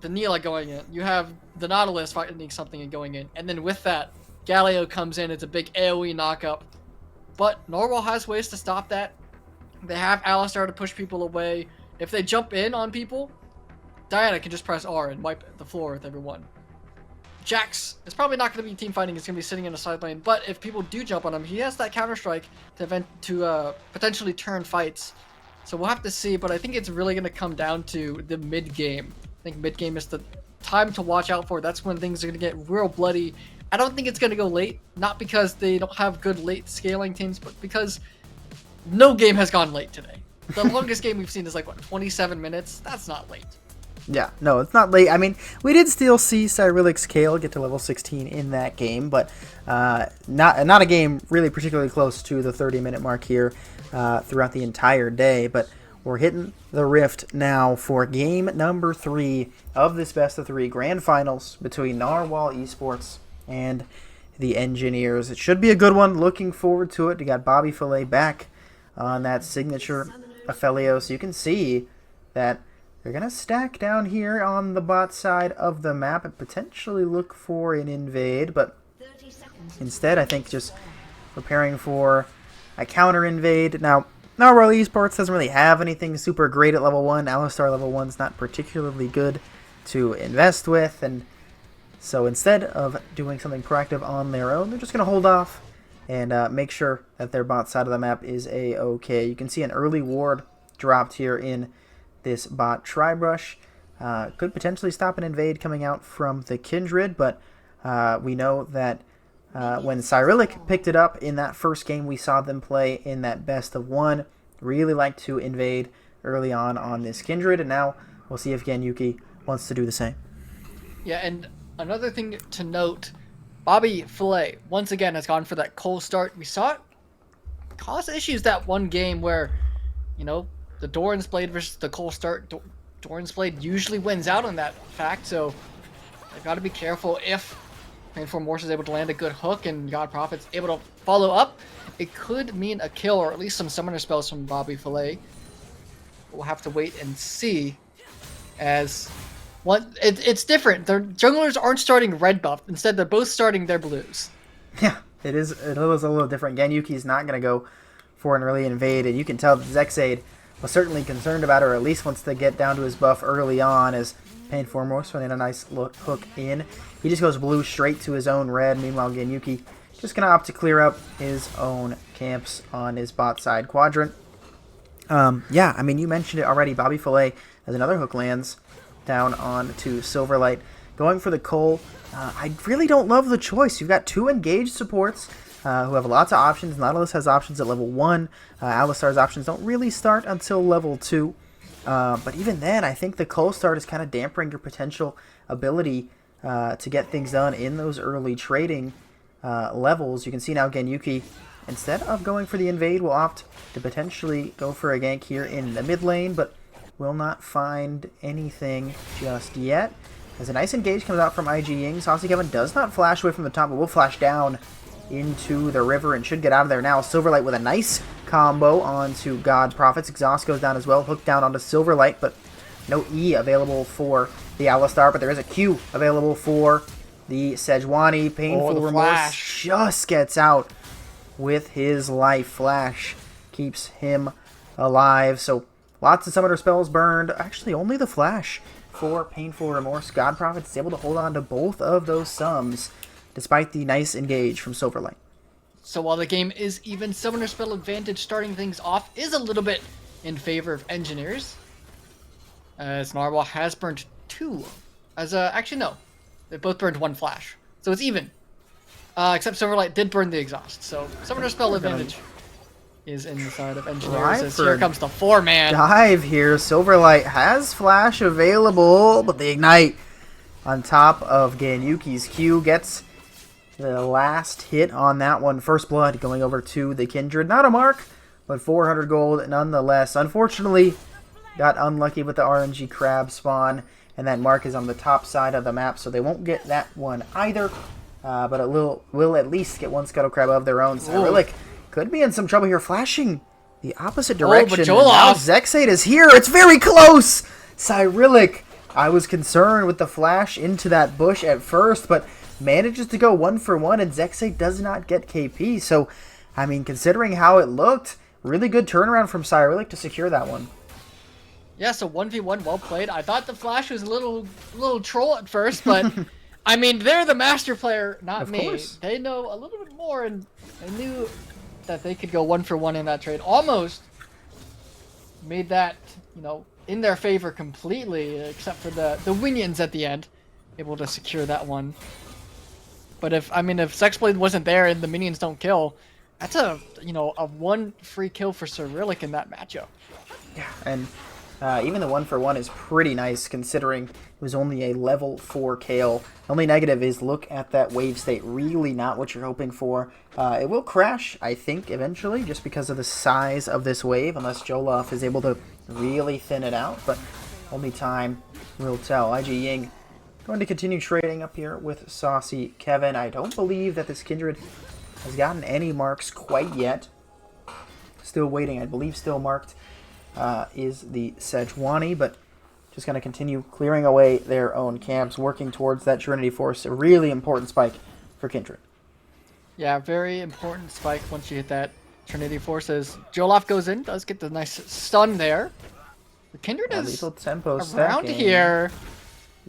Speaker 2: the Neela going in. You have the Nautilus fighting something and going in. And then with that, Galio comes in, it's a big AoE knockup. But Narwhal has ways to stop that. They have Alistar to push people away. If they jump in on people, Diana can just press R and wipe the floor with everyone. Jax is probably not going to be team fighting. He's going to be sitting in a side lane. But if people do jump on him, he has that counter strike to potentially turn fights. So we'll have to see. But I think it's really going to come down to the mid game. I think mid game is the time to watch out for. That's when things are going to get real bloody. I don't think it's going to go late. Not because they don't have good late scaling teams, but because no game has gone late today. The longest game we've seen is like, what, 27 minutes? That's not late.
Speaker 1: Yeah, no, it's not late. I mean, we did still see Cyrillic's Kale get to level 16 in that game, but not a game really particularly close to the 30-minute mark here throughout the entire day. But we're hitting the rift now for game number 3 of this best-of-3 grand finals between Narwal Esports and the Engineers. It should be a good one. Looking forward to it. You got Bobby Fillet back on that signature Ophelio, so you can see that they're going to stack down here on the bot side of the map and potentially look for an invade, but instead I think just preparing for a counter invade. Now, Narwhal Esports doesn't really have anything super great at level 1. Alistar level 1's not particularly good to invest with, and so instead of doing something proactive on their own, they're just going to hold off and make sure that their bot side of the map is a-okay. You can see an early ward dropped here in this bot Tribrush. Could potentially stop an invade coming out from the Kindred, but we know that when Cyrillic picked it up in that first game we saw them play in that best of 1, really like to invade early on this Kindred, and now we'll see if Ganyuki wants to do the same.
Speaker 2: Yeah, and another thing to note, Bobby Fillet once again has gone for that cold start. We saw it cause issues that one game where, you know, the Doran's Blade versus the cold start. Doran's Blade usually wins out on that fact, so they've got to be careful. If Painful Remorse is able to land a good hook and God Prophet's able to follow up, it could mean a kill or at least some summoner spells from Bobby Fillet. We'll have to wait and see, as it's different. Their junglers aren't starting red buff. Instead, they're both starting their blues.
Speaker 1: Yeah, it is a little different. Ganyuki's not going to go for an early invade, and you can tell that Zexade was certainly concerned about, or at least wants to get down to his buff early on, as Painful Remorse went in a nice hook in. He just goes blue straight to his own red. Meanwhile, Ganyuki just going to opt to clear up his own camps on his bot side quadrant. Yeah, I mean, you mentioned it already. Bobby Fillet, as another hook lands down on to Silverlight. Going for the Cole. I really don't love the choice. You've got 2 engaged supports who have lots of options. Nautilus has options at level 1. Alistar's options don't really start until level 2. But even then, I think the Cole start is kind of dampering your potential ability to get things done in those early trading levels. You can see now Ganyuki, instead of going for the invade, will opt to potentially go for a gank here in the mid lane, but will not find anything just yet. As a nice engage comes out from IG Ying, Saucy Kevin does not flash away from the top, but will flash down into the river and should get out of there now. Silverlight with a nice combo onto God Prophets. Exhaust goes down as well, hooked down onto Silverlight, but no E available for the Alistar, but there is a Q available for the Sejuani. Painful Remorse just gets out with his life. Flash keeps him alive, so lots of summoner spells burned. Actually, only the Flash for Painful Remorse. God Prophet is able to hold on to both of those sums, despite the nice engage from Silverlight.
Speaker 2: So while the game is even, summoner spell advantage starting things off is a little bit in favor of Engineers, as Narwhal has burned 2. Actually no, they both burned 1 Flash, so it's even. Except Silverlight did burn the exhaust, so summoner spell advantage is in the side of Engineers. As here comes the 4-man
Speaker 1: dive here. Silverlight has Flash available, but the Ignite on top of Ganyuki's Q gets the last hit on that one. First blood going over to the Kindred. Not a mark, but 400 gold nonetheless. Unfortunately, got unlucky with the RNG crab spawn, and that mark is on the top side of the map, so they won't get that one either. But it will at least get one Scuttle Crab of their own. Cyrillic could be in some trouble here, flashing the opposite direction.
Speaker 2: But
Speaker 1: now Zexade is here. It's very close. Cyrillic, I was concerned with the flash into that bush at first, but manages to go 1-for-1, and Zexay does not get KP. So, I mean, considering how it looked, really good turnaround from Cyrillic to secure that one.
Speaker 2: Yeah, so 1v1, well played. I thought the Flash was a little troll at first, but I mean, they're the master player, not
Speaker 1: Of
Speaker 2: me.
Speaker 1: course.
Speaker 2: They know a little bit more, and they knew that they could go 1-for-1 in that trade. Almost made that, in their favor completely, except for the Winions at the end, able to secure that one. But if Sexblade wasn't there and the minions don't kill, that's a one free kill for Cyrillic in that matchup.
Speaker 1: Yeah, and even the 1-for-1 is pretty nice considering it was only a level 4 Kale. The only negative is look at that wave state. Really not what you're hoping for. It will crash, I think, eventually, just because of the size of this wave, unless Jolaf is able to really thin it out. But only time will tell. IG Ying going to continue trading up here with Saucy Kevin. I don't believe that this Kindred has gotten any marks quite yet. Still waiting. I believe still marked is the Sejuani, but just going to continue clearing away their own camps, working towards that Trinity Force. A really important spike for Kindred.
Speaker 2: Yeah, very important spike once you hit that Trinity Force. As Jolaf goes in, does get the nice stun there. The Kindred is
Speaker 1: Lethal tempo
Speaker 2: around
Speaker 1: stacking.
Speaker 2: here.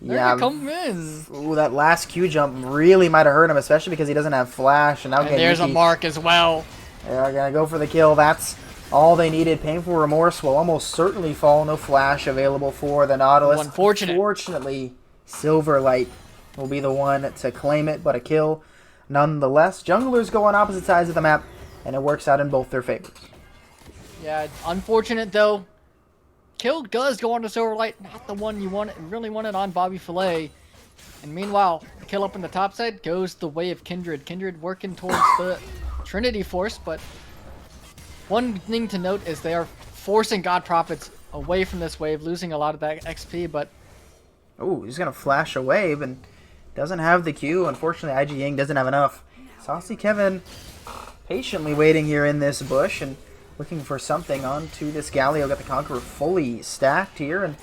Speaker 2: They're
Speaker 1: Yeah,
Speaker 2: gonna come in.
Speaker 1: Ooh, that last Q jump really might have hurt him, especially because he doesn't have flash. And now
Speaker 2: And there's a mark as well.
Speaker 1: They're going to go for the kill. That's all they needed. Painful Remorse will almost certainly fall. No flash available for the Nautilus. Unfortunately, Silverlight will be the one to claim it, but a kill nonetheless. Junglers go on opposite sides of the map, and it works out in both their favors.
Speaker 2: Yeah, unfortunate though. Kill does go on to Silverlight, not the one you really wanted on Bobby Fillet. And meanwhile, the kill up in the top side goes the way of Kindred. Kindred working towards the Trinity Force, but one thing to note is they are forcing God Prophets away from this wave, losing a lot of that XP, but...
Speaker 1: Oh, he's going to flash a wave and doesn't have the Q. Unfortunately, IG Ying doesn't have enough. Saucy Kevin patiently waiting here in this bush and looking for something onto this Galio. Got the Conqueror fully stacked here and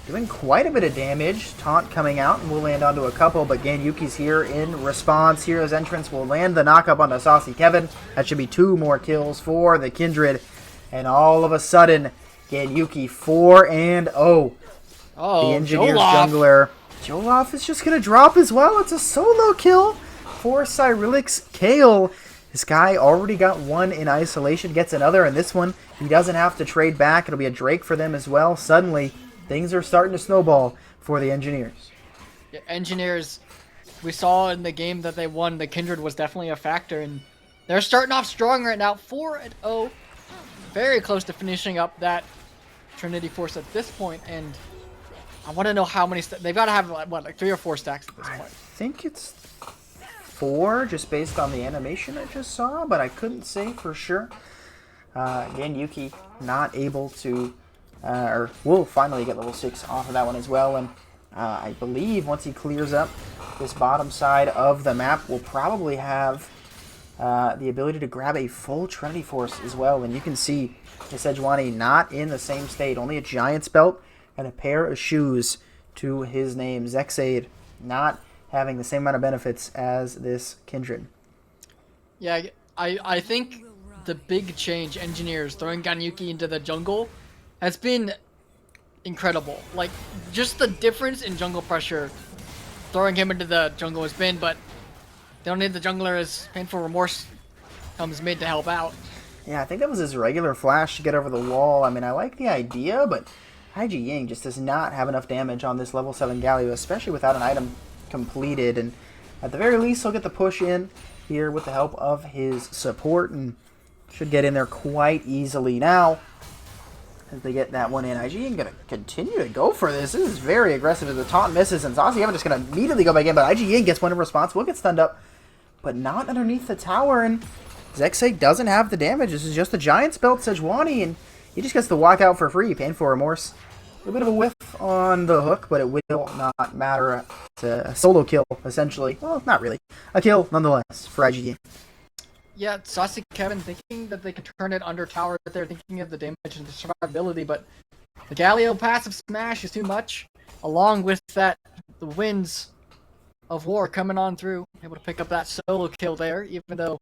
Speaker 1: doing quite a bit of damage. Taunt coming out and will land onto a couple, but Ganyuki's here in response. Hero's entrance will land the knockup onto Saucy Kevin. That should be 2 more kills for the Kindred. And all of a sudden, Ganyuki 4-0.
Speaker 2: Oh,
Speaker 1: the Engineer's
Speaker 2: Jolaf.
Speaker 1: jungler. Jolaf is just going to drop as well. It's a solo kill for Cyrillic's Kale. This guy already got one in isolation, gets another, and this one, he doesn't have to trade back. It'll be a Drake for them as well. Suddenly, things are starting to snowball for the Engineers.
Speaker 2: Yeah, Engineers, we saw in the game that they won, the Kindred was definitely a factor, and they're starting off strong right now, 4-0. Very close to finishing up that Trinity Force at this point, and I want to know how many... They've got to have, like 3 or 4 stacks at this point.
Speaker 1: I think it's 4, just based on the animation I just saw, but I couldn't say for sure. Again, Yuki not able to... or will finally get level 6 off of that one as well, and I believe once he clears up this bottom side of the map, we'll probably have the ability to grab a full Trinity Force as well, and you can see the Sejuani not in the same state, only a Giant's Belt and a pair of shoes to his name. Zexade not having the same amount of benefits as this Kindred.
Speaker 2: Yeah, I think the big change, Engineers throwing Ganyuki into the jungle, has been incredible. Like, just the difference in jungle pressure throwing him into the jungle has been, but they don't need the jungler as Painful Remorse comes mid to help out.
Speaker 1: Yeah, I think that was his regular flash to get over the wall. I mean, I like the idea, but IG Ying just does not have enough damage on this level 7 Galio, especially without an item completed. And at the very least, he'll get the push in here with the help of his support and should get in there quite easily now as they get that one in. IG Ying going to continue to go for this. This is very aggressive as the taunt misses, and Saucy Kevin just going to immediately go back in, but IG Ying gets one in response, will get stunned up, but not underneath the tower, and Zexay doesn't have the damage. This is just a Giant's Belt Sejuani, and he just gets to walk out for free. Painful Remorse. A little bit of a whiff on the hook, but it will not matter. It's a solo kill, essentially. Well, not really. A kill, nonetheless, for IGE.
Speaker 2: Yeah, Saucy Kevin thinking that they could turn it under tower, but they're thinking of the damage and the survivability, but the Galio passive smash is too much, along with that, the winds of war coming on through. Able to pick up that solo kill there, even though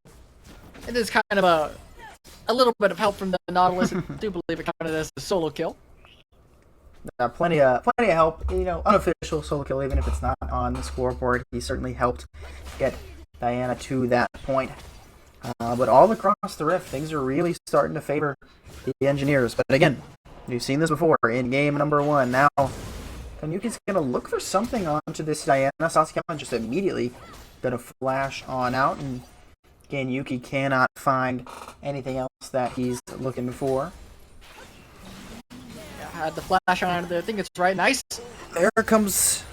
Speaker 2: it is kind of a little bit of help from the Nautilus. I do believe it counted as a solo kill.
Speaker 1: Plenty of help. Unofficial solo kill, even if it's not on the scoreboard. He certainly helped get Diana to that point. But all across the rift, things are really starting to favor the Engineers. But again, we've seen this before in game number 1. Now, Kanyuki's going to look for something onto this Diana. Sasuke just immediately going to flash on out, and Kanyuki cannot find anything else that he's looking for.
Speaker 2: Yeah, had the flash on there. I think it's right. Nice.
Speaker 1: There comes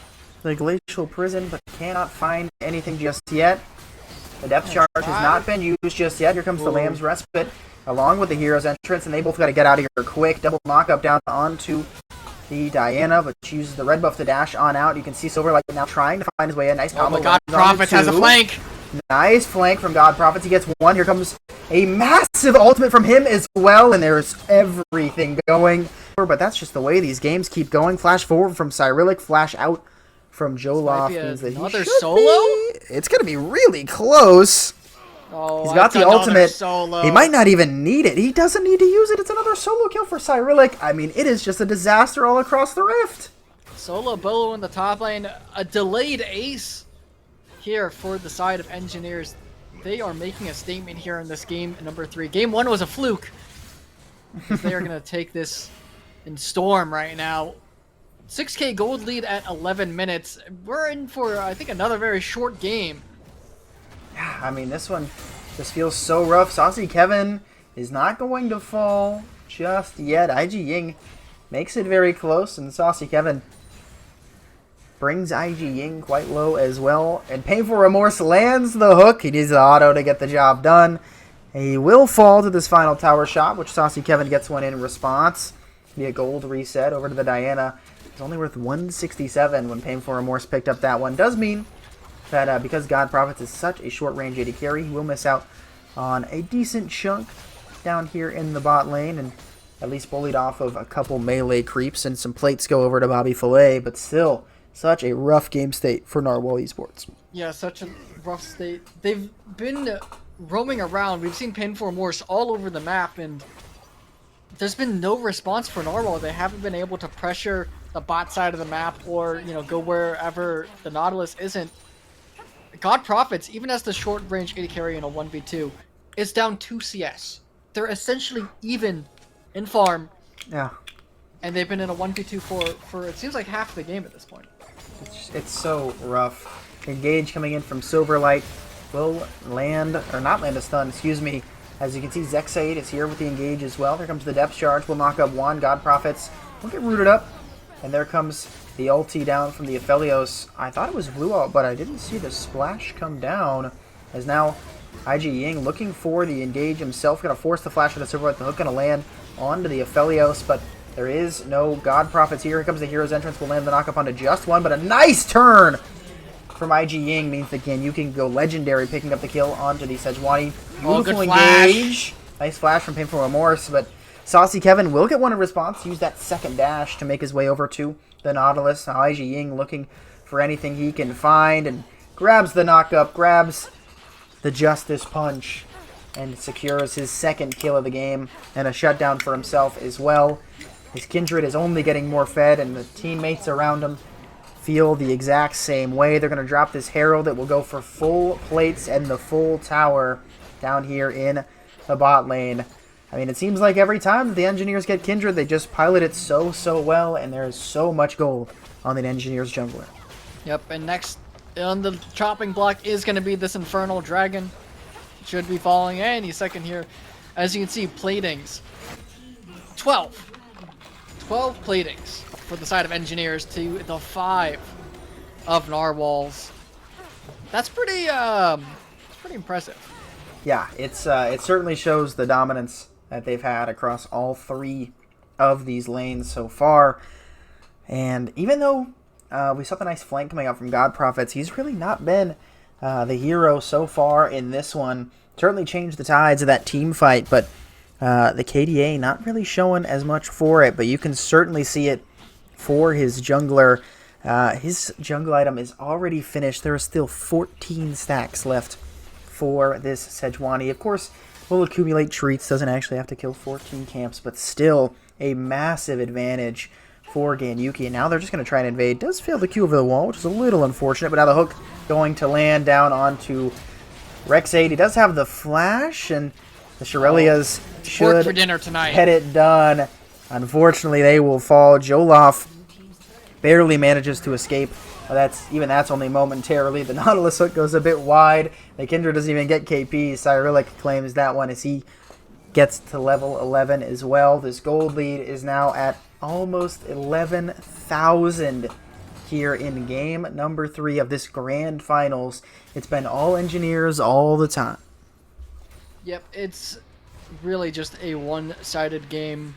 Speaker 1: the Glacial Prison, but cannot find anything just yet. The depth charge has not been used just yet. Here comes the Lamb's Respite, along with the Hero's Entrance, and they both got to get out of here quick. Double knock-up down onto the Diana, but she uses the red buff to dash on out. You can see Silverlight now trying to find his way in. Nice combo.
Speaker 2: God Prophets has a flank.
Speaker 1: Nice flank from God Prophets. He gets one. Here comes a massive ultimate from him as well, and there's everything going. But that's just the way these games keep going. Flash forward from Cyrillic, flash out from Joloff. Means that
Speaker 2: another solo?
Speaker 1: It's going to be really close.
Speaker 2: Oh,
Speaker 1: he's got the ultimate.
Speaker 2: Solo.
Speaker 1: He might not even need it. He doesn't need to use it. It's another solo kill for Cyrillic. I mean, it is just a disaster all across the rift.
Speaker 2: Solo Bolo in the top lane. A delayed ace here for the side of Engineers. They are making a statement here in this game number 3. Game 1 was a fluke. They are going to take this in storm right now. 6k gold lead at 11 minutes. We're in for, I think, another very short game.
Speaker 1: Yeah, I mean, this one just feels so rough. Saucy Kevin is not going to fall just yet. IG Ying makes it very close, and Saucy Kevin brings IG Ying quite low as well. And Painful Remorse lands the hook. He needs the auto to get the job done. He will fall to this final tower shot, which Saucy Kevin gets one in response. Be a gold reset over to the Diana. It's only worth 167 when Painful Remorse picked up that one. Does mean that because God Prophets is such a short-range AD carry, he will miss out on a decent chunk down here in the bot lane, and at least bullied off of a couple melee creeps, and some plates go over to Bobby Fillet, but still, such a rough game state for Narwal Esports.
Speaker 2: Yeah, such a rough state. They've been roaming around. We've seen Painful Remorse all over the map, and there's been no response for Narwal. They haven't been able to pressure the bot side of the map or, go wherever the Nautilus isn't. God Prophets, even as the short-range AD carry in a 1v2, is down 2 CS. They're essentially even in farm.
Speaker 1: Yeah.
Speaker 2: And they've been in a 1v2 for it seems like half the game at this point.
Speaker 1: It's so rough. Engage coming in from Silverlight will land, or not land a stun, excuse me. As you can see, Zexade is here with the engage as well. There comes the depth charge. We'll knock up one. God Prophets will get rooted up. And there comes the ulti down from the Aphelios. I thought it was blue out, but I didn't see the splash come down. As now IG Ying looking for the engage himself. Going to force the flash of the Silverlight. The hook going to land onto the Aphelios, but there is no God Prophets here. Here comes the Hero's Entrance. We'll land the knock up onto just one, but a nice turn from IG Ying means that you can go legendary, picking up the kill onto the Sejuani. Beautiful engage. Nice flash from Painful Remorse, but Saucy Kevin will get one in response. Use that second dash to make his way over to the Nautilus. Now IG Ying looking for anything he can find and grabs the knock-up, grabs the Justice Punch, and secures his second kill of the game and a shutdown for himself as well. His Kindred is only getting more fed, and the teammates around him feel the exact same way. They're going to drop this Herald that will go for full plates and the full tower down here in the bot lane. I mean, it seems like every time the Engineers get Kindred, they just pilot it so well, and there is so much gold on the Engineers jungler.
Speaker 2: Yep, and next on the chopping block is going to be this Infernal Dragon. Should be falling any second here. As you can see, platings. 12 platings for the side of Engineers to the 5 of Narwhals. That's pretty impressive.
Speaker 1: Yeah, it certainly shows the dominance that they've had across all 3 of these lanes so far. And even though we saw the nice flank coming out from God Prophets, he's really not been the hero so far in this one. Certainly changed the tides of that team fight, but the KDA not really showing as much for it. But you can certainly see it for his jungler. His jungle item is already finished. There are still 14 stacks left for this Sejuani. Of course, will accumulate treats. Doesn't actually have to kill 14 camps, but still a massive advantage for Ganyuki. And now they're just going to try and invade. Does fail the Q over the wall, which is a little unfortunate. But now the hook going to land down onto Rexade. He does have the flash, and the Shirelias should
Speaker 2: for dinner tonight.
Speaker 1: Get it done. Unfortunately, they will fall. Joloff barely manages to escape. That's only momentarily. The Nautilus hook goes a bit wide. The Kindred doesn't even get KP. Cyrillic claims that one as he gets to level 11 as well. This gold lead is now at almost 11,000 here in game number 3 of this grand finals. It's been all engineers all the time.
Speaker 2: Yep, it's really just a one-sided game.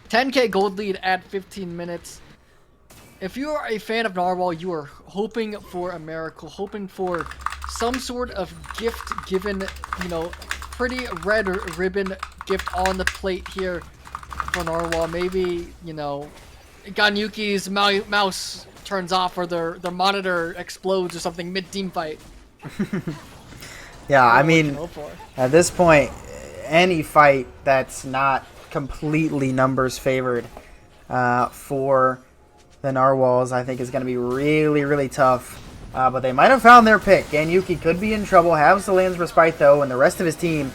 Speaker 2: 10k gold lead at 15 minutes. If you are a fan of Narwal, you are hoping for a miracle, hoping for some sort of gift given, pretty red ribbon gift on the plate here for Narwal. Maybe, Ganyuki's mouse turns off or their monitor explodes or something mid-team fight.
Speaker 1: Yeah, I mean, at this point, any fight that's not completely numbers favored for the Narwhals, I think, is going to be really, really tough. But they might have found their pick. Ganyuki could be in trouble, has the Land's Respite, though, and the rest of his team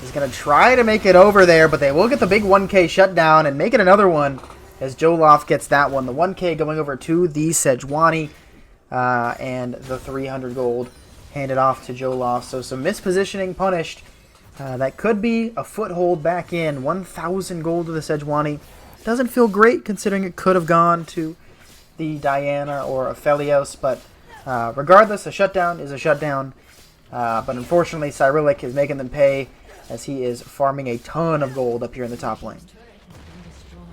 Speaker 1: is going to try to make it over there, but they will get the big 1k shutdown and make it another one as Joloff gets that one. The 1k going over to the Sejuani, and the 300 gold handed off to Joloff. So some mispositioning punished. That could be a foothold back in. 1,000 gold to the Sejuani. Doesn't feel great considering it could have gone to the Diana or Aphelios, but regardless, a shutdown is a shutdown. But unfortunately, Cyrillic is making them pay as he is farming a ton of gold up here in the top lane.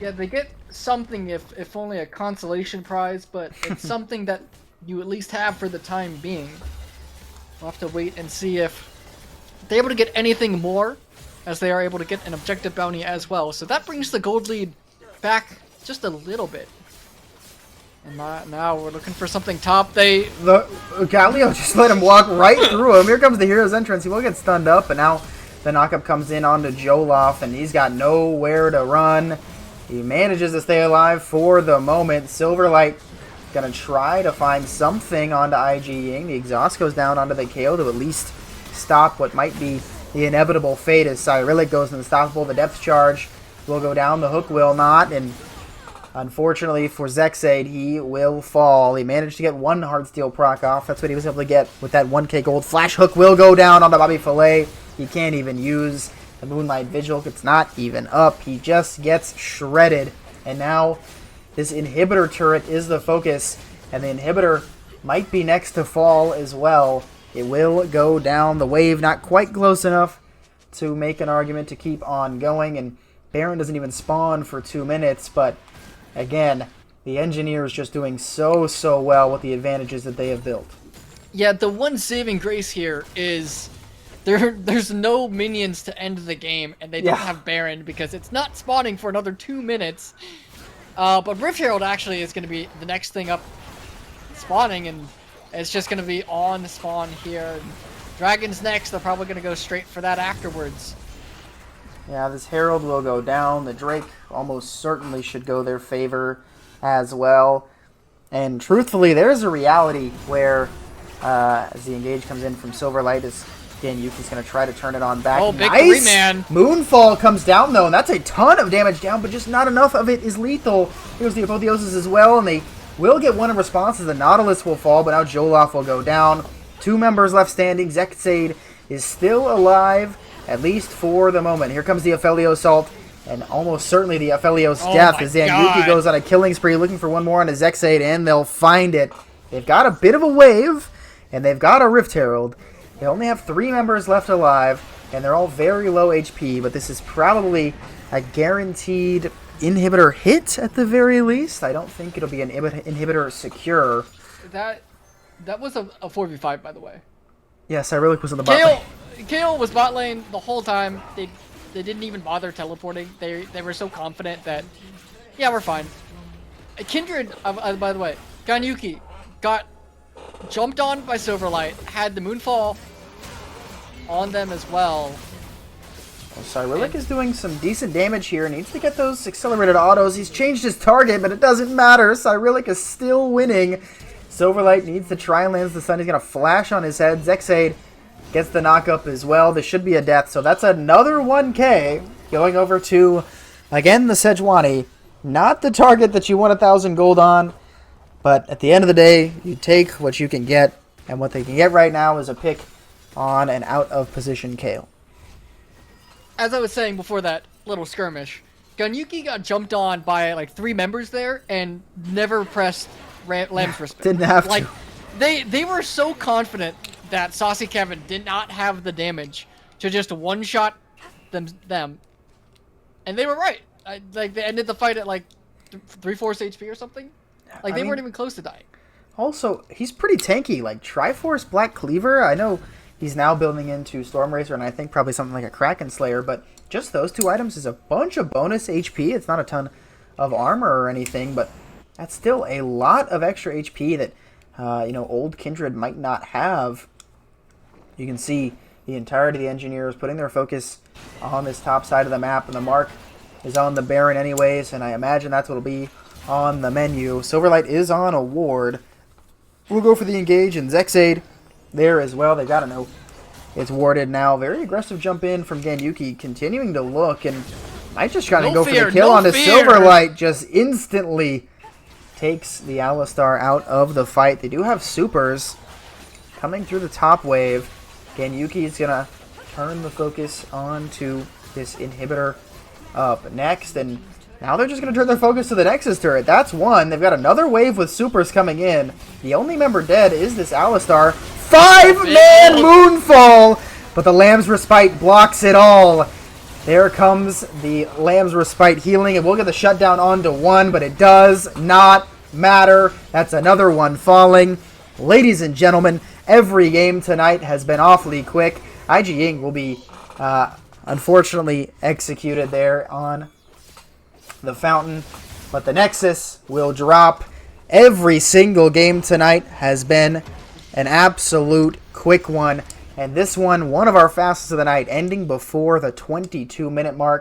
Speaker 2: Yeah, they get something, if only a consolation prize, but it's something that you at least have for the time being. We'll have to wait and see if they're able to get anything more, as they are able to get an objective bounty as well. So that brings the gold lead back just a little bit. And now we're looking for something top. The
Speaker 1: Galio just let him walk right through him. Here comes the hero's entrance. He will get stunned up, but now the knockup comes in onto Joloff, and he's got nowhere to run. He manages to stay alive for the moment. Silverlight gonna try to find something onto IG Ying. The exhaust goes down onto the KO to at least stop what might be the inevitable fate as Cyrillic goes unstoppable. The depth charge will go down. The hook will not, and unfortunately for Zexade, he will fall. He managed to get one Heartsteel proc off. That's what he was able to get with that 1k gold. Flash hook will go down onto Bobby Fillet. He can't even use the Moonlight Vigil. It's not even up. He just gets shredded. And now this inhibitor turret is the focus, and the inhibitor might be next to fall as well. It will go down. The wave not quite close enough to make an argument to keep on going, and Baron doesn't even spawn for 2 minutes, but again, the engineers just doing so well with the advantages that they have built.
Speaker 2: Yeah, the one saving grace here is there's no minions to end the game, and they don't have Baron because it's not spawning for another 2 minutes. But Rift Herald actually is going to be the next thing up spawning, and it's just going to be on spawn here. Dragon's next, they're probably going to go straight for that afterwards.
Speaker 1: Yeah, this Herald will go down. The Drake almost certainly should go their favor as well. And truthfully, there's a reality where, as the engage comes in from Silverlight, Ganyuki's going to try to turn it on back.
Speaker 2: Oh, big
Speaker 1: nice!
Speaker 2: 3-man.
Speaker 1: Moonfall comes down, though, and that's a ton of damage down, but just not enough of it is lethal. Here's the Apotheosis as well, and they will get one in response as the Nautilus will fall, but now Joloff will go down. 2 members left standing. Zexade is still alive, at least for the moment. Here comes the Aphelios ult, and almost certainly the Aphelios death as Ganyuki goes on a killing spree looking for one more on a Zexade, and they'll find it. They've got a bit of a wave, and they've got a Rift Herald. They only have 3 members left alive, and they're all very low HP, but this is probably a guaranteed inhibitor hit at the very least. I don't think it'll be an inhibitor secure.
Speaker 2: That was a 4v5, by the way.
Speaker 1: Yes, Cyrillic was on the bot lane.
Speaker 2: KO was bot lane the whole time. They didn't even bother teleporting. They were so confident that, yeah, we're fine. Kindred, by the way, Ganyuki got jumped on by Silverlight, had the Moonfall on them as well.
Speaker 1: Well, Cyrillic is doing some decent damage here. Needs to get those accelerated autos. He's changed his target, but it doesn't matter. Cyrillic is still winning. Silverlight needs to try and land the sun. He's going to flash on his head. Zexade gets the knockup as well. This should be a death. So that's another 1K going over to, again, the Sejuani. Not the target that you won 1,000 gold on. But at the end of the day, you take what you can get. And what they can get right now is a pick on an out-of-position Kale.
Speaker 2: As I was saying before that little skirmish, Ganyuki got jumped on by like 3 members there and never pressed Lamb's Respect.
Speaker 1: Didn't have
Speaker 2: like,
Speaker 1: to.
Speaker 2: They were so confident that Saucy Kevin did not have the damage to just one-shot them. And they were right. Like, they ended the fight at like 3/4 HP or something. Like, they weren't even close to dying.
Speaker 1: Also, he's pretty tanky. Like, Triforce Black Cleaver, I know he's now building into Storm Racer, and I think probably something like a Kraken Slayer, but just those 2 items is a bunch of bonus HP. It's not a ton of armor or anything, but that's still a lot of extra HP that, old Kindred might not have. You can see the entirety of the engineers putting their focus on this top side of the map, and the mark is on the Baron anyways, and I imagine that's what will be on the menu. Silverlight is on a ward. We'll go for the engage, and Zexade there as well. They got to know it's warded now. Very aggressive jump in from Ganyuki, continuing to look, and might just trying to go for the kill on the Silverlight. Just instantly takes the Alistar out of the fight. They do have supers coming through the top wave. Ganyuki is going to turn the focus onto this inhibitor up next, and now they're just going to turn their focus to the Nexus turret. That's one. They've got another wave with supers coming in. The only member dead is this Alistar. 5-man Moonfall! But the Lamb's Respite blocks it all. There comes the Lamb's Respite healing, and we'll get the shutdown onto 1, but it does not matter. That's another one falling. Ladies and gentlemen, every game tonight has been awfully quick. IG Ying will be, unfortunately, executed there on the fountain, but the Nexus will drop. Every single game tonight has been an absolute quick one, and this one of our fastest of the night, ending before the 22-minute mark.